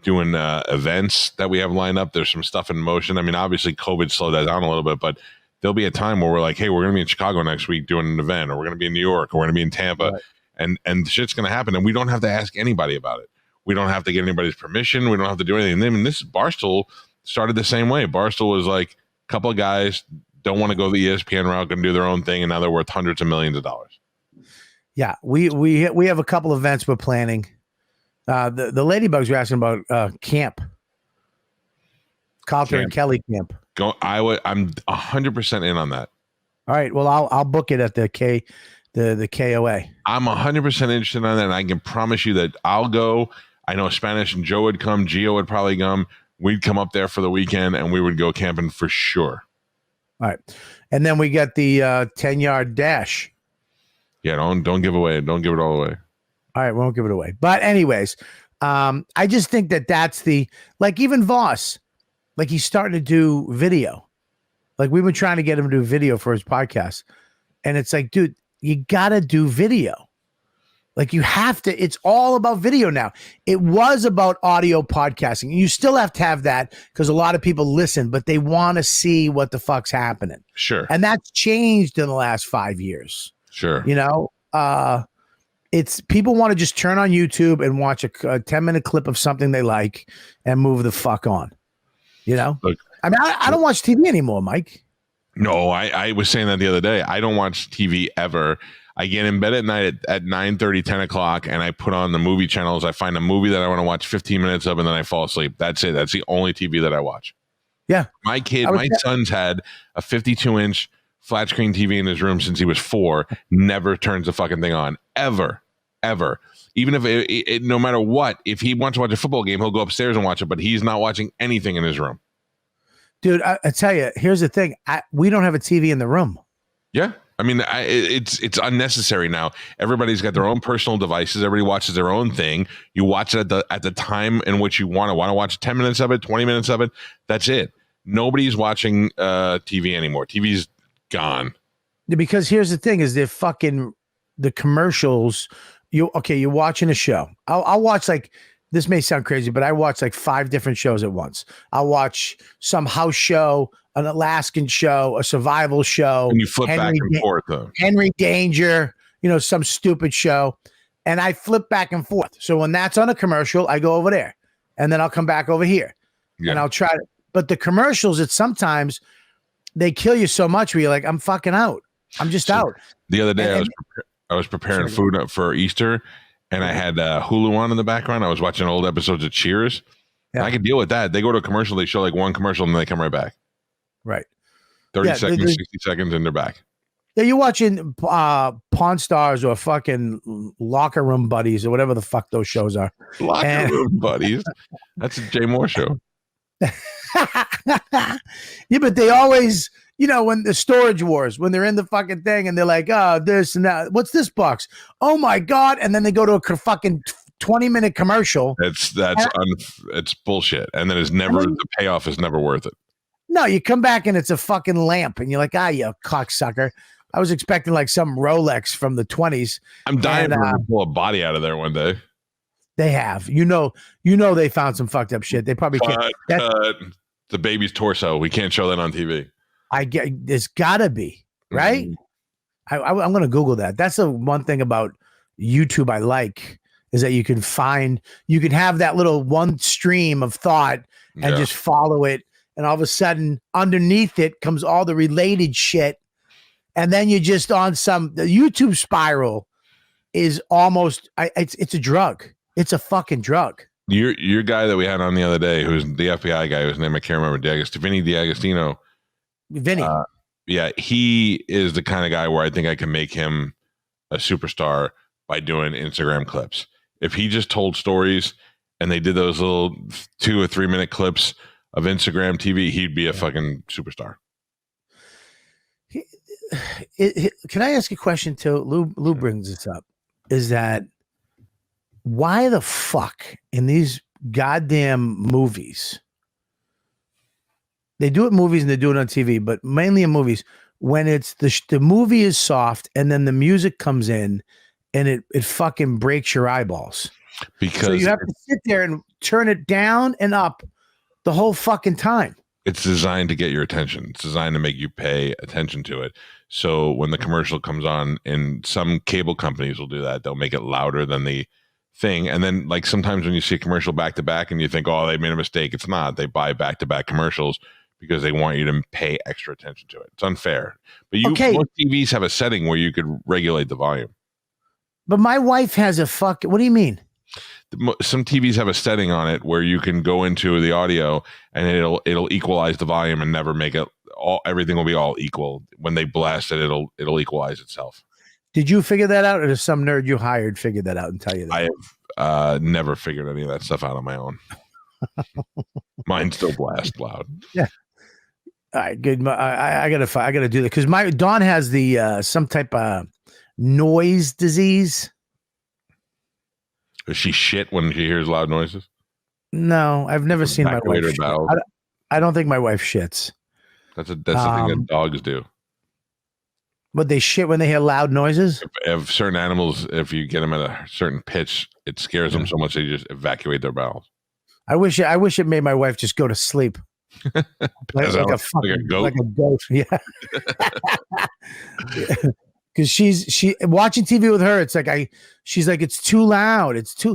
doing events that we have lined up. There's some stuff in motion. I mean, obviously COVID slowed that down a little bit, but there'll be a time where we're like, hey, we're going to be in Chicago next week doing an event, or we're going to be in New York, or we're going to be in Tampa. Right. And shit's going to happen. And we don't have to ask anybody about it. We don't have to get anybody's permission. We don't have to do anything. I mean, this Barstool started the same way. Barstool was like, a couple of guys don't want to go the ESPN route, going to do their own thing, and now they're worth hundreds of millions of dollars. Yeah, we have a couple events we're planning. The Ladybugs were asking about camp, Calta and Kelly camp. I'm 100% in on that. All right, well, I'll book it at the KOA. I'm 100% interested in that, and I can promise you that I'll go. I know Spanish and Joe would come. Gio would probably come. We'd come up there for the weekend, and we would go camping for sure. All right, and then we got the 10-yard dash. Yeah, don't give away. Don't give it all away. All right, we won't give it away. But anyways, I just think that's even Voss, like, he's starting to do video. Like, we've been trying to get him to do video for his podcast. And it's like, dude, you got to do video. Like, you have to. It's all about video now. It was about audio podcasting. You still have to have that because a lot of people listen, but they want to see what the fuck's happening. Sure. And that's changed in the last 5 years. Sure. It's people want to just turn on YouTube and watch a 10-minute clip of something they like and move the fuck on. Look, I mean, I don't watch TV anymore, Mike. No, I was saying that the other day. I don't watch TV ever. I get in bed at night at 9:30, 10 o'clock, and I put on the movie channels. I find a movie that I want to watch 15 minutes of, and then I fall asleep. That's it. That's the only TV that I watch. Yeah. My son's had a 52-inch flat screen TV in his room since he was 4. Never turns the fucking thing on. Ever. Even if it no matter what, if he wants to watch a football game, he'll go upstairs and watch it, but he's not watching anything in his room. Dude, I tell you, here's the thing. We don't have a TV in the room. Yeah. I mean, it's unnecessary now. Everybody's got their own personal devices. Everybody watches their own thing. You watch it at the time in which you want to watch 10 minutes of it, 20 minutes of it. That's it. Nobody's watching TV anymore. TV's gone. Because here's the thing: is the commercials. You're watching a show. I'll watch, like, this may sound crazy, but I watch like 5 different shows at once. I'll watch some house show, an Alaskan show, a survival show. And you flip back and forth, though. Henry Danger, some stupid show. And I flip back and forth. So when that's on a commercial, I go over there. And then I'll come back over here. Yeah. And I'll try to. But the commercials, it's sometimes they kill you so much where you're like, I'm fucking out. I'm just out. The other day, I was preparing food up for Easter. And I had Hulu on in the background. I was watching old episodes of Cheers. Yeah. I could deal with that. They go to a commercial, they show like one commercial, and then they come right back. Right. 30 seconds, 60 seconds, and they're back. Yeah, you're watching Pawn Stars or fucking Locker Room Buddies or whatever the fuck those shows are. Room Buddies. That's a Jay Moore show. Yeah, but they always... when the Storage Wars, when they're in the fucking thing and they're like, oh, this and that. What's this box? Oh my God. And then they go to a fucking 20-minute commercial. It's bullshit. And then the payoff is never worth it. No, you come back and it's a fucking lamp and you're like, you cocksucker. I was expecting like some Rolex from the 20s. I'm dying to pull a body out of there one day. They have. They found some fucked up shit. They probably can't. The baby's torso. We can't show that on TV. There's gotta be, right? I'm gonna Google that. That's the one thing about YouTube I like. is that you can have that little one stream of thought and just follow it. And all of a sudden underneath it comes all the related shit. And then you're just on the YouTube spiral is almost, it's a drug. It's a fucking drug. Your guy that we had on the other day, who's the FBI guy, whose name I can't remember, Vinny D'Agostino. Vinny. Yeah, he is the kind of guy where I think I can make him a superstar by doing Instagram clips. If he just told stories and they did those little 2 or 3 minute clips of Instagram TV, he'd be a fucking superstar. Can I ask a question too? Lou brings this up. Is that why the fuck in these goddamn movies? They do it in movies and they do it on TV, but mainly in movies, when it's the movie is soft and then the music comes in and it fucking breaks your eyeballs. Because so you have to sit there and turn it down and up the whole fucking time. It's designed to get your attention. It's designed to make you pay attention to it. So when the commercial comes on, and some cable companies will do that, they'll make it louder than the thing. And then like sometimes when you see a commercial back to back and you think, oh, they made a mistake. It's not. They buy back to back commercials because they want you to pay extra attention to it. It's unfair. But most TVs have a setting where you could regulate the volume. But my wife has what do you mean? Some TVs have a setting on it where you can go into the audio and it'll equalize the volume and never make it everything will be all equal. When they blast it, it'll equalize itself. Did you figure that out, or does some nerd you hired figure that out and tell you that? I have never figured any of that stuff out on my own. Mine still blast loud. Yeah. All right, good. I gotta do that because my Dawn has the some type of noise disease. Does she shit when she hears loud noises? No, I've never seen my wife shit. I don't think my wife shits. That's the thing that dogs do. But they shit when they hear loud noises? If certain animals, if you get them at a certain pitch, it scares them so much they just evacuate their bowels. I wish it made my wife just go to sleep. like a goat. Like a goat. Yeah. Because she watching TV with her, it's like she's like, it's too loud. It's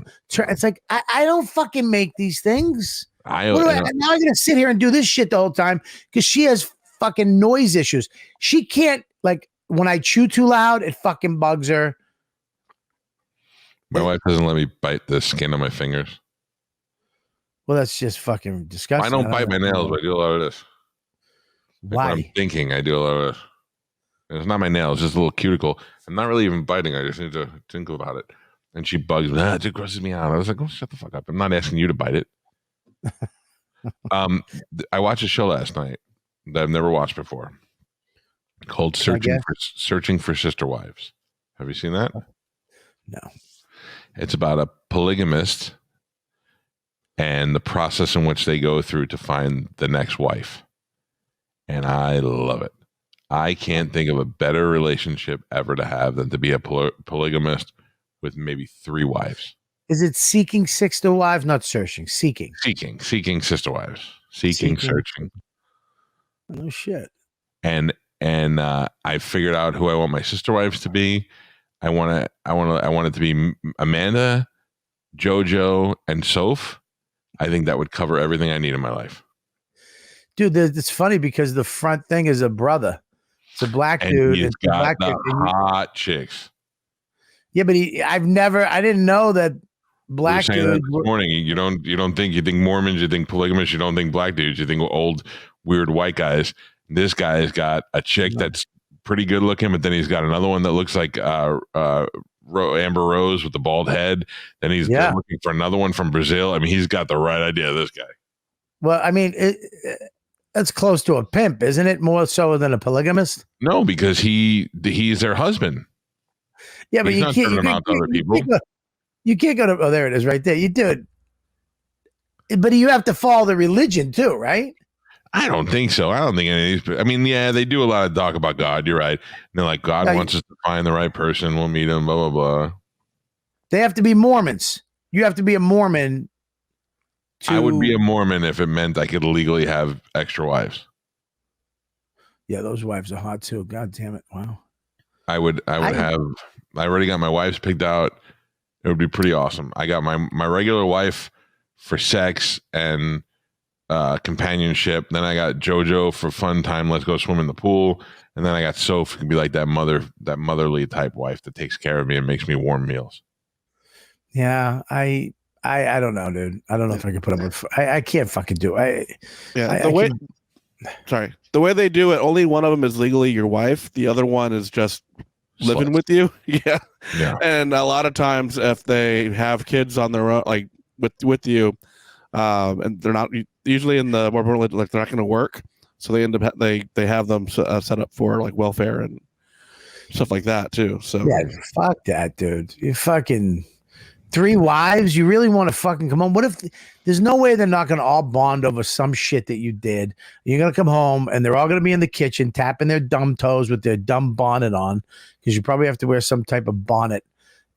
like I don't fucking make these things. Now I'm gonna sit here and do this shit the whole time because she has fucking noise issues. She can't, like, when I chew too loud, it fucking bugs her. My wife doesn't let me bite the skin on my fingers. Well, that's just fucking disgusting. I don't bite my nails, but I do a lot of this. Why? When I'm thinking, I do a lot of this. It's not my nails, it's just a little cuticle. I'm not really even biting. I just need to think about it. And she bugs me. It grosses me out. I was like, oh, shut the fuck up. I'm not asking you to bite it. I watched a show last night that I've never watched before called Searching for Sister Wives. Have you seen that? No. It's about a polygamist and the process in which they go through to find the next wife. And I love it. I can't think of a better relationship ever to have than to be a polygamist with maybe 3 wives. Is it seeking sister wives? Not searching, seeking sister wives. Searching. No shit. And I figured out who I want my sister wives to be. I want it to be Amanda, JoJo, and Soph. I think that would cover everything I need in my life. Dude, it's funny because the front thing is a brother. It's a black dude. He's got the hot chicks. Yeah, but I didn't know that black dudes. This morning, you think Mormons, you think polygamists, you don't think black dudes, you think old weird white guys. This guy's got a chick that's pretty good looking, but then he's got another one that looks like Amber Rose with the bald head. Then he's looking for another one from Brazil. I mean, he's got the right idea, this guy. Well, I mean, that's close to a pimp, isn't it? More so than a polygamist? No, because he's their husband. Yeah, but you can't turn him out to other people. You can't go to. Oh, there it is, right there. You do it, but you have to follow the religion too, right? I don't think so. I don't think any of these. I mean, yeah, they do a lot of talk about God. You're right. And they're like, God wants us to find the right person. We'll meet him. Blah blah blah. They have to be Mormons. You have to be a Mormon. I would be a Mormon if it meant I could legally have extra wives. Yeah, those wives are hot too. God damn it! Wow. I would have. I already got my wives picked out. It would be pretty awesome. I got my regular wife for sex and companionship. Then I got JoJo for fun time. Let's go swim in the pool. And then I got Soph, who can be like that motherly type wife that takes care of me and makes me warm meals. Yeah, I don't know, dude. I don't know if I can put up with. I can't fucking do it. The way they do it, only one of them is legally your wife. The other one is just living with you. Yeah. And a lot of times, if they have kids on their own, like with you, and they're not usually in the more important, like they're not going to work, so they end up they have them set up for like welfare and stuff like that too. So yeah, fuck that, dude. You fucking 3 wives. You really want to fucking come home? What if there's no way they're not going to all bond over some shit that you did? You're going to come home and they're all going to be in the kitchen tapping their dumb toes with their dumb bonnet on, because you probably have to wear some type of bonnet.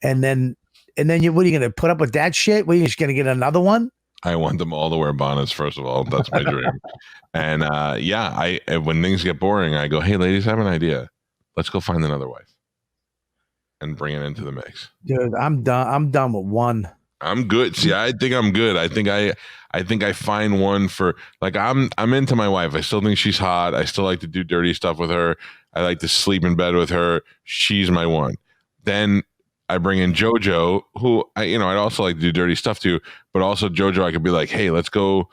And then what are you going to put up with that shit? What, are you just going to get another one? I want them all to wear bonnets, first of all. That's my dream. And when things get boring, I go, hey, ladies, I have an idea. Let's go find another wife and bring it into the mix. Dude, I'm done with one. I'm good. See, I think I'm good. I think I find one for, like, I'm into my wife. I still think she's hot. I still like to do dirty stuff with her. I like to sleep in bed with her. She's my one. Then I bring in JoJo, who I'd also like to do dirty stuff to, but also JoJo, I could be like, hey, let's go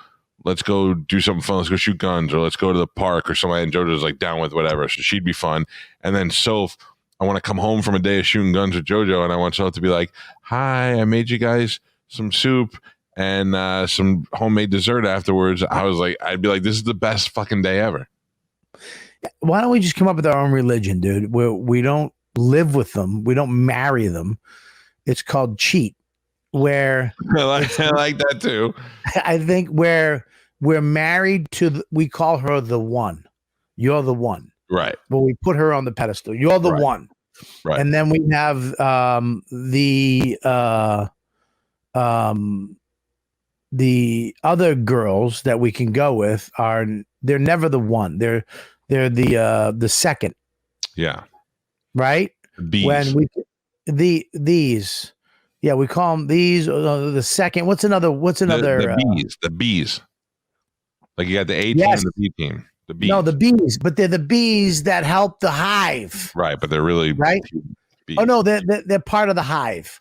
do something fun. Let's go shoot guns, or let's go to the park or something. And JoJo's like down with whatever. So she'd be fun. And then Soph, I want to come home from a day of shooting guns with JoJo, and I want Soph to be like, hi, I made you guys some soup and some homemade dessert afterwards. I'd be like, this is the best fucking day ever. Why don't we just come up with our own religion, dude? Where we don't live with them, we don't marry them. It's called cheat. Where I like that too. I think where we're married to, we call her the one. You're the one, right? But we put her on the pedestal. You're the one, right? And then we have the other girls that we can go with they're never the one. They're the second. Yeah. Right. Bees. When these. Yeah, we call them these. The second. What's another? The bees. Like you got the A team and the B team. The bees. No, the bees, but they're the bees that help the hive. Right, but they're really right. Bees. Oh no, they're part of the hive.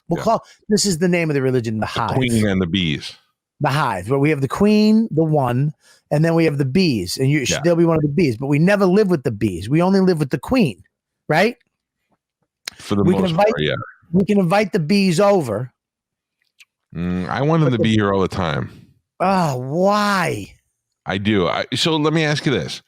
This is the name of the religion, the hive. Queen and the bees. The hive. But we have the queen, the one, and then we have the bees, and they'll be one of the bees. But we never live with the bees. We only live with the queen, right? For the most part, yeah. We can invite the bees over. I want them to be here all the time. Oh, why? I do. So let me ask you this.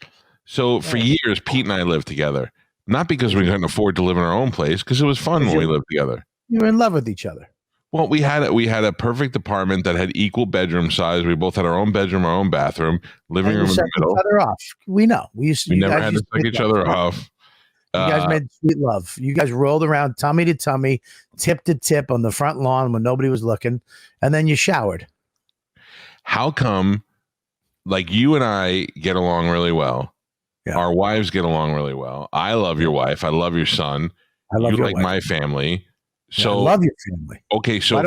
So for years, Pete and I lived together, not because we couldn't afford to live in our own place, because it was fun when we lived together. You were in love with each other. Well, we had a perfect apartment that had equal bedroom size. We both had our own bedroom, our own bathroom, living room in the middle. Each other off. We know. We never had to suck each other off. You guys made sweet love. You guys rolled around tummy to tummy, tip to tip on the front lawn when nobody was looking, and then you showered. How come, like, you and I get along really well? Yeah. Our wives get along really well. I love your wife. I love your son. I love you your like wife. my family. So I love your family. Okay, so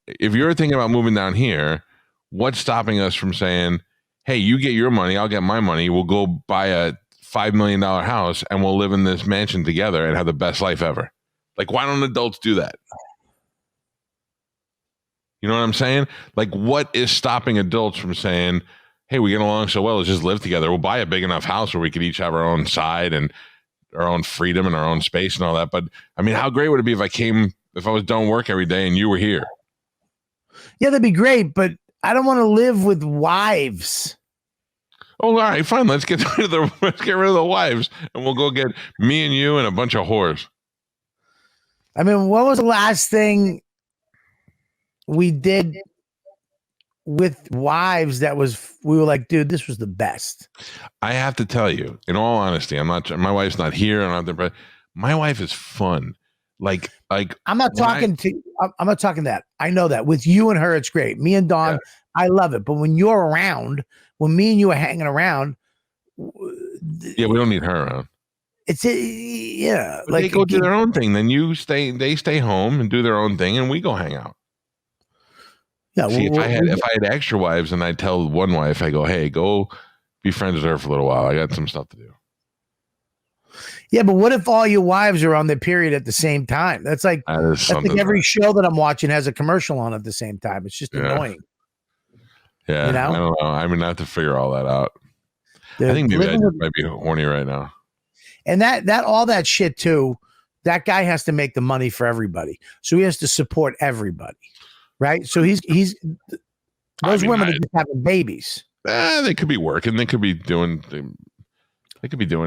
if you're thinking about moving down here, what's stopping us from saying, hey, you get your money, I'll get my money. We'll go buy a $5 million house and we'll live in this mansion together and have the best life ever. Like, why don't adults do that? You know what I'm saying? Like, what is stopping adults from saying, hey, we get along so well, let's just live together. We'll buy a big enough house where we could each have our own side and our own freedom and our own space and all that. But I mean, how great would it be if I was done work every day and you were here? Yeah, that'd be great. But I don't want to live with wives. Oh, all right, fine. Let's get rid of the wives, and we'll go get me and you and a bunch of whores. I mean, what was the last thing we did with wives we were like, dude, this was the best? I have to tell you, in all honesty, my wife's not here, and my wife is fun. Like I'm not talking that. I know that with you and her, it's great. Me and Dawn, I love it. But when you're around, when me and you are hanging around, we don't need her around. It's yeah, But they go do their own thing. Then they stay home and do their own thing, and we go hang out. Yeah. See, if I had extra wives, and I tell one wife, I go, hey, go be friends with her for a little while. I got some stuff to do. Yeah, but what if all your wives are on their period at the same time? That's like every show that I'm watching has a commercial on at the same time. It's just annoying. Yeah, I don't know. I mean, I have to figure all that out. I think maybe I just might be horny right now. And that all that shit too, that guy has to make the money for everybody. So he has to support everybody. Right? So he's those women are just having babies. They could be working. They could be doing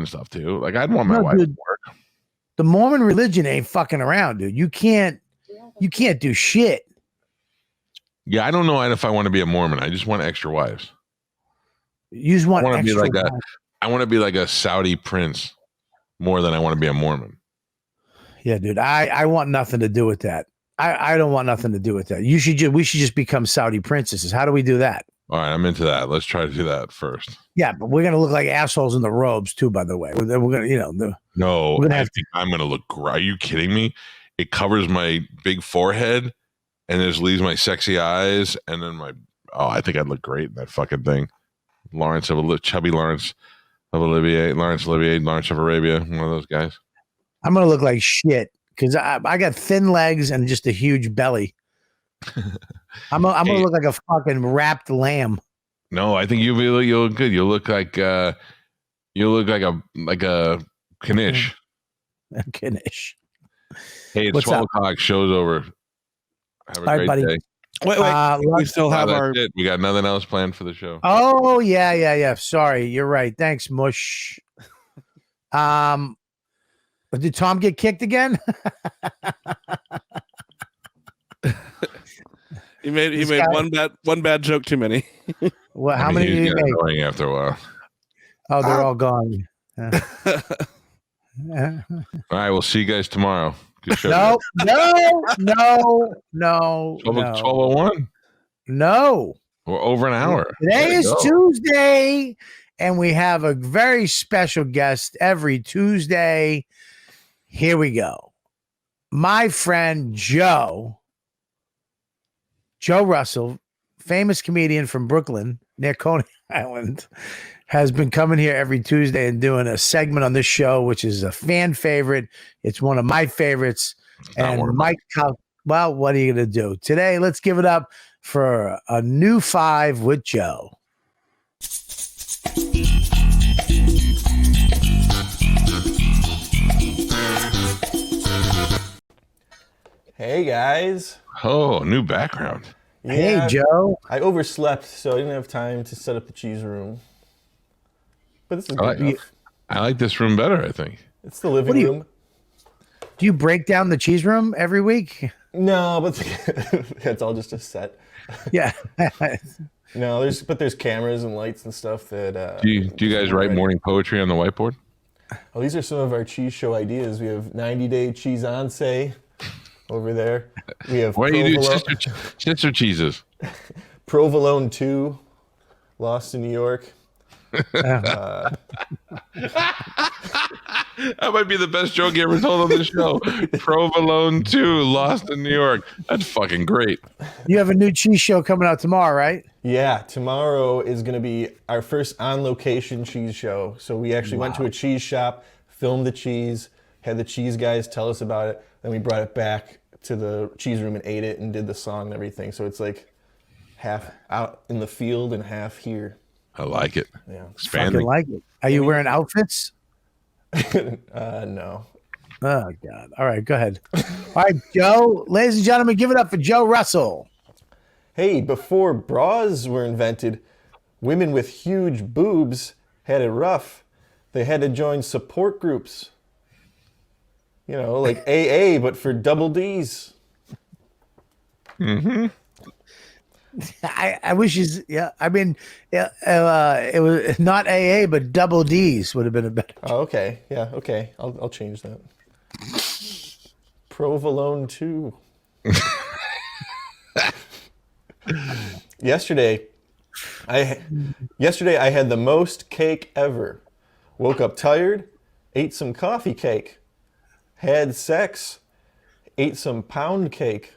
stuff too. Like I'd want my wife to work. The Mormon religion ain't fucking around, dude. You can't do shit. Yeah, I don't know if I want to be a Mormon. I just want extra wives. You just want extra wives. I want to be like a Saudi prince more than I want to be a Mormon. Yeah, dude. I want nothing to do with that. I don't want nothing to do with that. We should just become Saudi princesses. How do we do that? All right, I'm into that. Let's try to do that first. Yeah, but we're gonna look like assholes in the robes too. By the way, we're gonna, I think I'm gonna look great. Are you kidding me? It covers my big forehead, and it just leaves my sexy eyes, and then I think I'd look great in that fucking thing. Chubby Lawrence of Arabia, one of those guys. I'm gonna look like shit because I got thin legs and just a huge belly. I'm gonna look like a fucking wrapped lamb. No, I think you look good. You look like a Knish. A Knish. Hey, it's 12 o'clock. Show's over. Have a great day. Wait. We still have We got nothing else planned for the show. Oh yeah. Sorry, you're right. Thanks, Mush. Did Tom get kicked again? He made one bad joke too many. Well, how many did he make? Annoying after a while. Oh, they're all gone. All right, we'll see you guys tomorrow. Good show. No. 12:01. No. We're over an hour. Today is Tuesday, and we have a very special guest every Tuesday. Here we go. My friend Joe Russell, famous comedian from Brooklyn near Coney Island, has been coming here every Tuesday and doing a segment on this show, which is a fan favorite. It's one of my favorites. And Mike, well, what are you going to do? Today, let's give it up for a new 5 with Joe. Hey, guys. Oh, new background. Yeah, hey, Joe. I overslept, so I didn't have time to set up the cheese room. But this is good enough. I like this room better, I think. It's the living room. Do you break down the cheese room every week? No, but it's all just a set. Yeah. No, there's cameras and lights and stuff that. Do you guys write morning poetry on the whiteboard? Oh, these are some of our cheese show ideas. We have 90-day cheese say over there. We have. Why do you do sister cheeses? Provolone 2, Lost in New York. That might be the best joke you ever told on the show. Provolone 2, Lost in New York. That's fucking great. You have a new cheese show coming out tomorrow, right? Yeah, tomorrow is going to be our first on-location cheese show. So we actually went to a cheese shop, filmed the cheese, had the cheese guys tell us about it, then we brought it back to the cheese room and ate it and did the song and everything. So it's like half out in the field and half here. I like it. Yeah. Expanding. Like it. Are you wearing outfits? No. Oh, God. All right, go ahead. All right, Joe. Ladies and gentlemen, give it up for Joe Russell. Hey, before bras were invented, women with huge boobs had it rough. They had to join support groups. You know, like AA, but for double Ds. Mm-hmm. I wish he's, yeah. I mean, it was not AA, but double Ds would have been a better. Oh, okay. Yeah, okay. I'll change that. Provolone 2. Yesterday I had the most cake ever. Woke up tired, ate some coffee cake, had sex, ate some pound cake,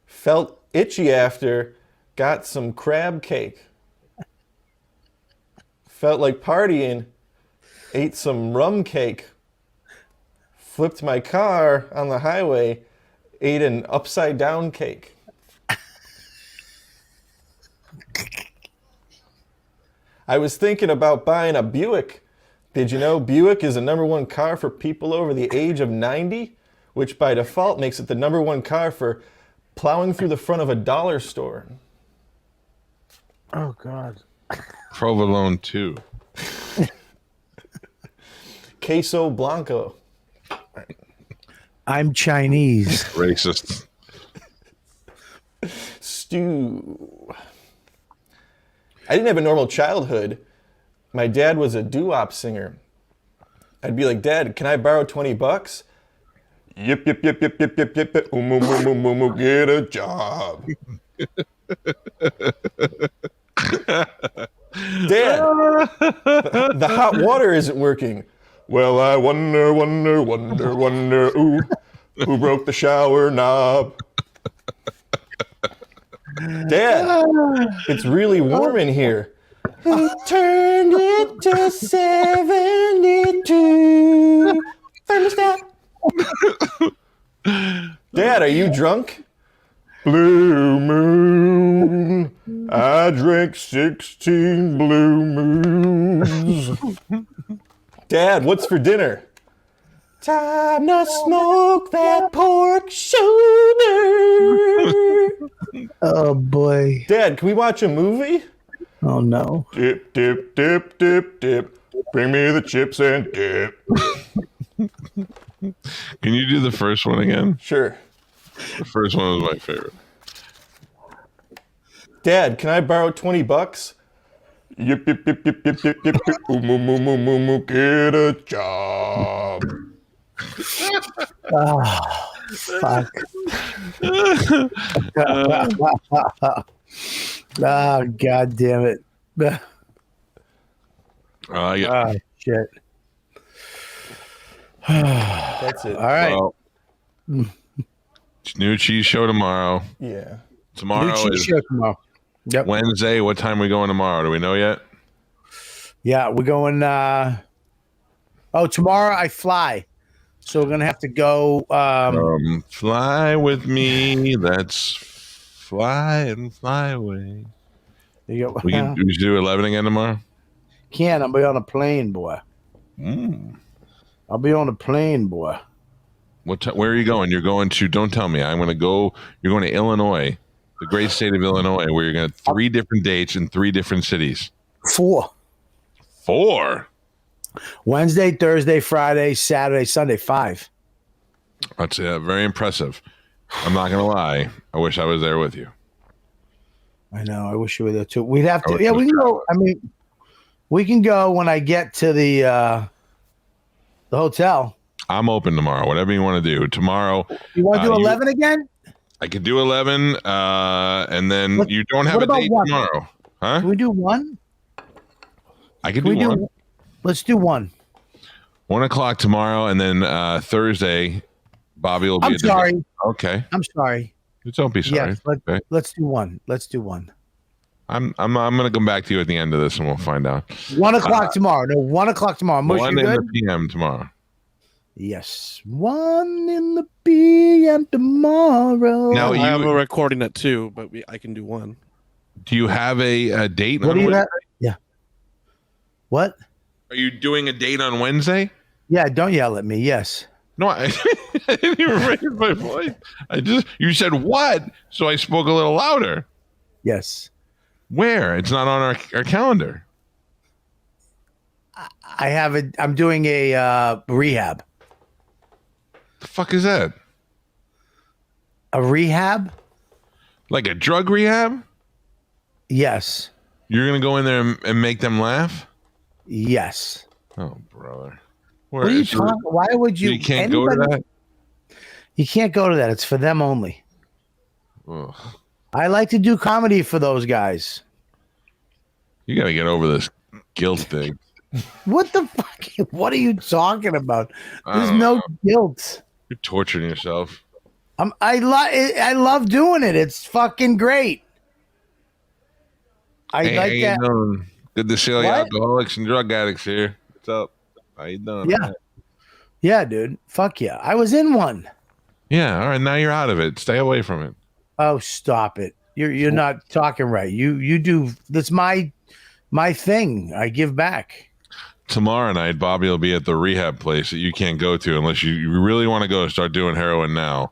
felt itchy after, got some crab cake, felt like partying, ate some rum cake, flipped my car on the highway, ate an upside down cake. I was thinking about buying a Buick. Did you know Buick is the #1 car for people over the age of 90, which by default makes it the #1 car for plowing through the front of a dollar store? Oh, God. Provolone 2. Queso Blanco. I'm Chinese. Racist. Stew. I didn't have a normal childhood. My dad was a doo-wop singer. I'd be like, Dad, can I borrow $20? Yip, yip, yip, yip, yip, yip, yip, get a job. Dad, the hot water isn't working. Well, I wonder, ooh, who broke the shower knob? Dad, it's really warm in here. Who turned it to 72? Thermostat. Dad, are you drunk? Blue moon, I drank 16 blue moons. Dad, what's for dinner? Time to smoke that pork shoulder. Oh, boy. Dad, can we watch a movie? Oh, no. Dip, dip, dip, dip, dip. Bring me the chips and dip. Can you do the first one again? Sure. The first one was my favorite. Dad, can I borrow $20? Yip, yip, yip, yip, yip, yip, yip. Get a job. Oh, fuck. Oh, God damn it. Oh, shit. That's it. All right. Well, new cheese show tomorrow. Yeah. Tomorrow New cheese is show tomorrow. Yep. Wednesday. What time are we going tomorrow? Do we know yet? Yeah, we're going. Tomorrow I fly. So we're going to have to go. Fly with me. Let's fly and fly away. There you go. We should do 11 again tomorrow? I'll be on a plane, boy. I'll be on a plane, boy. Where are you going? You're going to, don't tell me. I'm going to go, you're going to Illinois, the great state of Illinois, where you're going to 3 different dates in 3 different cities. 4. 4? Wednesday, Thursday, Friday, Saturday, Sunday, 5. That's very impressive. I'm not going to lie. I wish I was there with you. I know. I wish you were there too. We'd have to. Yeah, we can go. I mean, we can go when I get to the hotel. I'm open tomorrow. Whatever you want to do. Tomorrow. You want to do 11 again? I could do 11, and then you don't have a date tomorrow. Huh? Can we do 1? I could do 1. Let's do 1. 1 o'clock tomorrow, and then Thursday, Bobby will be. I'm sorry. Okay. I'm sorry. Don't be sorry. Yes, okay. Let's do 1. Let's do 1. I'm going to come back to you at the end of this, and we'll find out. 1 o'clock tomorrow. No, 1 o'clock tomorrow. 1 in the PM tomorrow. Yes, 1 in the PM tomorrow. Now I have a recording at 2, but I can do 1. Do you have a date? What do you have? Yeah. What? Are you doing a date on Wednesday? Yeah, don't yell at me. Yes. No, I didn't even raise my voice. You said what? So I spoke a little louder. Yes. Where? It's not on our calendar. I have it. I'm doing a rehab. The fuck is that? A rehab? Like a drug rehab? Yes. You're going to go in there and make them laugh? Yes. Oh, brother. What are you talking? Why would you? You can't go to that? You can't go to that. It's for them only. Ugh. I like to do comedy for those guys. You got to get over this guilt thing. What the fuck? What are you talking about? I There's don't no know. guilt. You're torturing yourself. I love doing it. It's fucking great. I Hey, like how you that. doing? Good to see all you What? alcoholics and drug addicts here. What's up? How you doing? Yeah. All right. Yeah, dude. Fuck yeah. I was in one. Yeah. All right. Now you're out of it. Stay away from it. Oh, stop it. You're not talking right. You do. That's my thing. I give back. Tomorrow night, Bobby will be at the rehab place that you can't go to unless you really want to go start doing heroin now.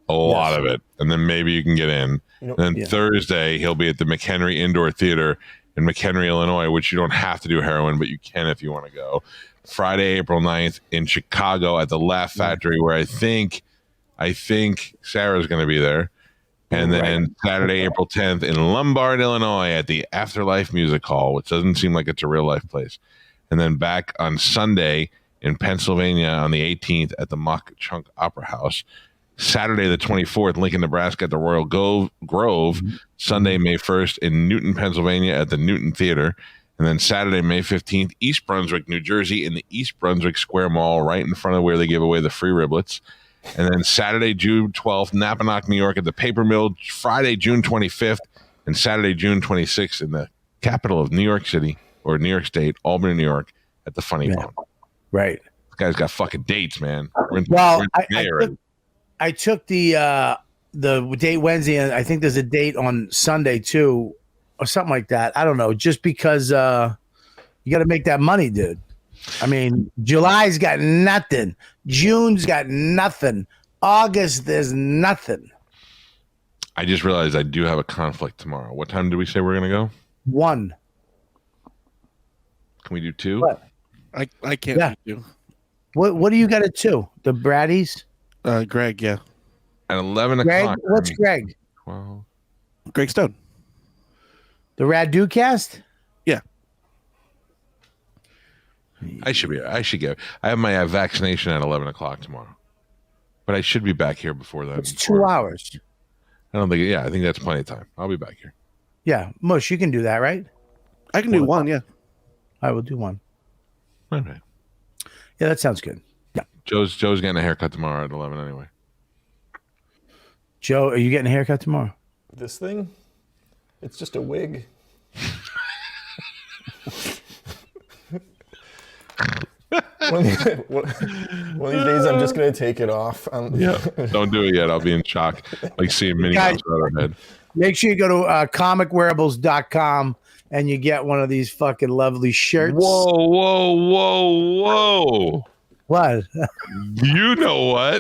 A lot of it. And then maybe you can get in. You know, And then Yeah. Thursday, he'll be at the McHenry Indoor Theater in McHenry, Illinois, which you don't have to do heroin, but you can if you want to go. Friday, April 9th in Chicago at the Laugh Factory, where I think Sarah's going to be there. And then Saturday, April 10th in Lombard, Illinois at the Afterlife Music Hall, which doesn't seem like it's a real life place. And then back on Sunday in Pennsylvania on the 18th at the Mock Chunk Opera House. Saturday, the 24th, Lincoln, Nebraska at the Royal Grove. Sunday, May 1st in Newton, Pennsylvania at the Newton Theater. And then Saturday, May 15th, East Brunswick, New Jersey in the East Brunswick Square Mall, right in front of where they give away the free riblets. And then Saturday, June 12th, Napanoch, New York at the Paper Mill. Friday, June 25th, and Saturday, June 26th in the capital of New York City or New York State, Albany, New York at the Funny Bone. Right. This guy's got fucking dates, man. We're in I took the date Wednesday, and I think there's a date on Sunday too, or something like that. I don't know, just because you got to make that money, dude. I mean, July's got nothing. June's got nothing. August, there's nothing. I just realized I do have a conflict tomorrow. What time did we say we're going to go? 1. Can we do 2? What? I can't Yeah. do. What do you got at 2? The Braddies? Greg, yeah. At 11 Greg? o'clock. What's Greg? Well, Greg Stone. The Radu cast? Yeah. I should go. I have my vaccination at 11 o'clock tomorrow. But I should be back here before then. It's 2 hours. I don't think, I think that's plenty of time. I'll be back here. Yeah. Mush, you can do that, right? I can do 1, yeah. I will do 1. Okay. Yeah, that sounds good. Yeah. Joe's getting a haircut tomorrow at 11 anyway. Joe, are you getting a haircut tomorrow? this thing, it's just a wig. One of these days, I'm just gonna take it off. Yeah, don't do it yet. I'll be in shock, like seeing Minnie Mouse out of her head. Make sure you go to comicwearables.com and you get one of these fucking lovely shirts. Whoa. What? You know what?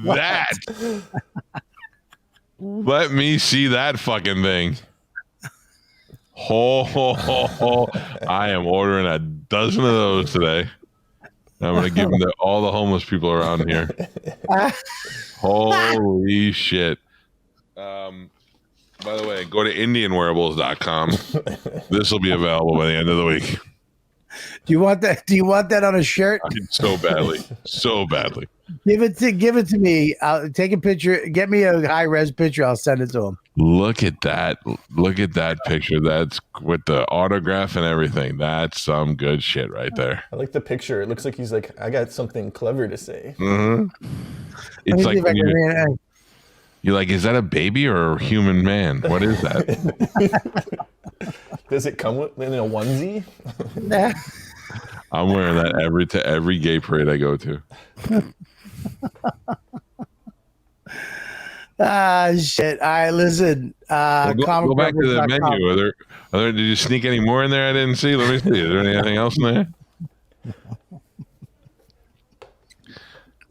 That. Let me see that fucking thing. I am ordering a dozen of those today. I'm going to give them to all the homeless people around here. Holy shit. By the way, go to indianwearables.com. This will be available by the end of the week. Do you want that? Do you want that on a shirt? So badly. So badly. Give it to me. I'll take a picture. Get me a high res picture. I'll send it to him. Look at that. Look at that picture. That's with the autograph and everything. That's some good shit right there. I like the picture. It looks like he's like, I got something clever to say. Mm-hmm. It's like when you're like, is that a baby or a human man? What is that? Does it come in a onesie? I'm wearing that every gay parade I go to. Shit. All right, listen. Go back to the menu. Did you sneak any more in there I didn't see? Let me see. Is there anything else in there?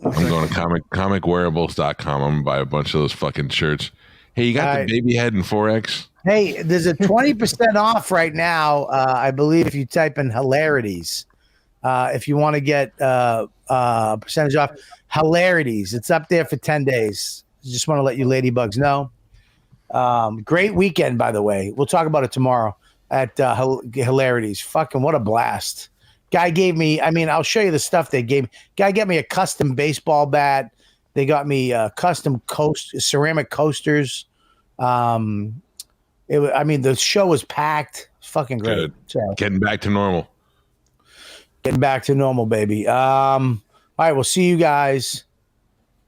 I'm going to comicwearables.com. I'm going to buy a bunch of those fucking shirts. Hey, you got the baby head in 4X? Hey, there's a 20% off right now. I believe if you type in hilarities, if you want to get percentage off hilarities, it's up there for 10 days. Just want to let you ladybugs know. Great weekend, by the way. We'll talk about it tomorrow at hilarities. Fucking what a blast. Guy gave me, I'll show you the stuff they gave me. Guy got me a custom baseball bat. They got me custom ceramic coasters. The show was packed. It's fucking great. Good. So, getting back to normal. Getting back to normal, baby. All right, we'll see you guys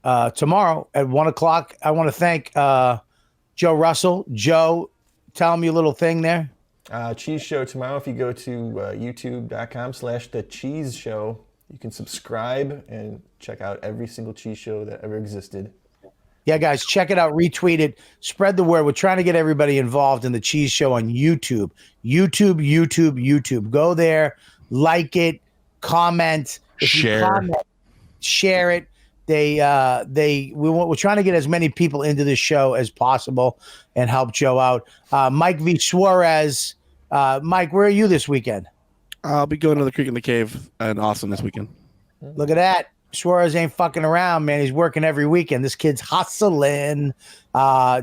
tomorrow at 1:00. I want to thank Joe Russell. Joe, tell me a little thing there. Cheese Show tomorrow. If you go to youtube.com/The Cheese Show, you can subscribe and check out every single cheese show that ever existed. Yeah, guys, check it out. Retweet it. Spread the word. We're trying to get everybody involved in the Cheese Show on YouTube. YouTube. Go there, like it, comment. If you Share. comment, share it. We're trying to get as many people into this show as possible and help Joe out. Mike V. Suarez. Mike, where are you this weekend? I'll be going to the Creek in the Cave in Austin this weekend. Look at that. Suarez ain't fucking around, man. He's working every weekend. This kid's hustling.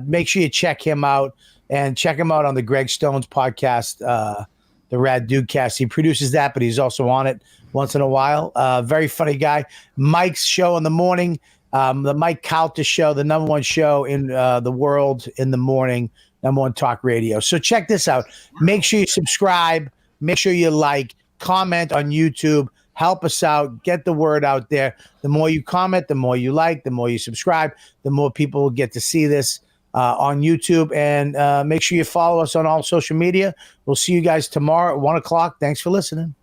Make sure you check him out and check him out on the Greg Stones podcast, the Rad Dudecast. He produces that, but he's also on it once in a while. Very funny guy. Mike's show in the morning, the Mike Calta show, the number one show in the world in the morning, number one talk radio. So check this out. Make sure you subscribe. Make sure you like, comment on YouTube. Help us out. Get the word out there. The more you comment, the more you like, the more you subscribe, the more people will get to see this on YouTube. And make sure you follow us on all social media. We'll see you guys tomorrow at 1:00. Thanks for listening.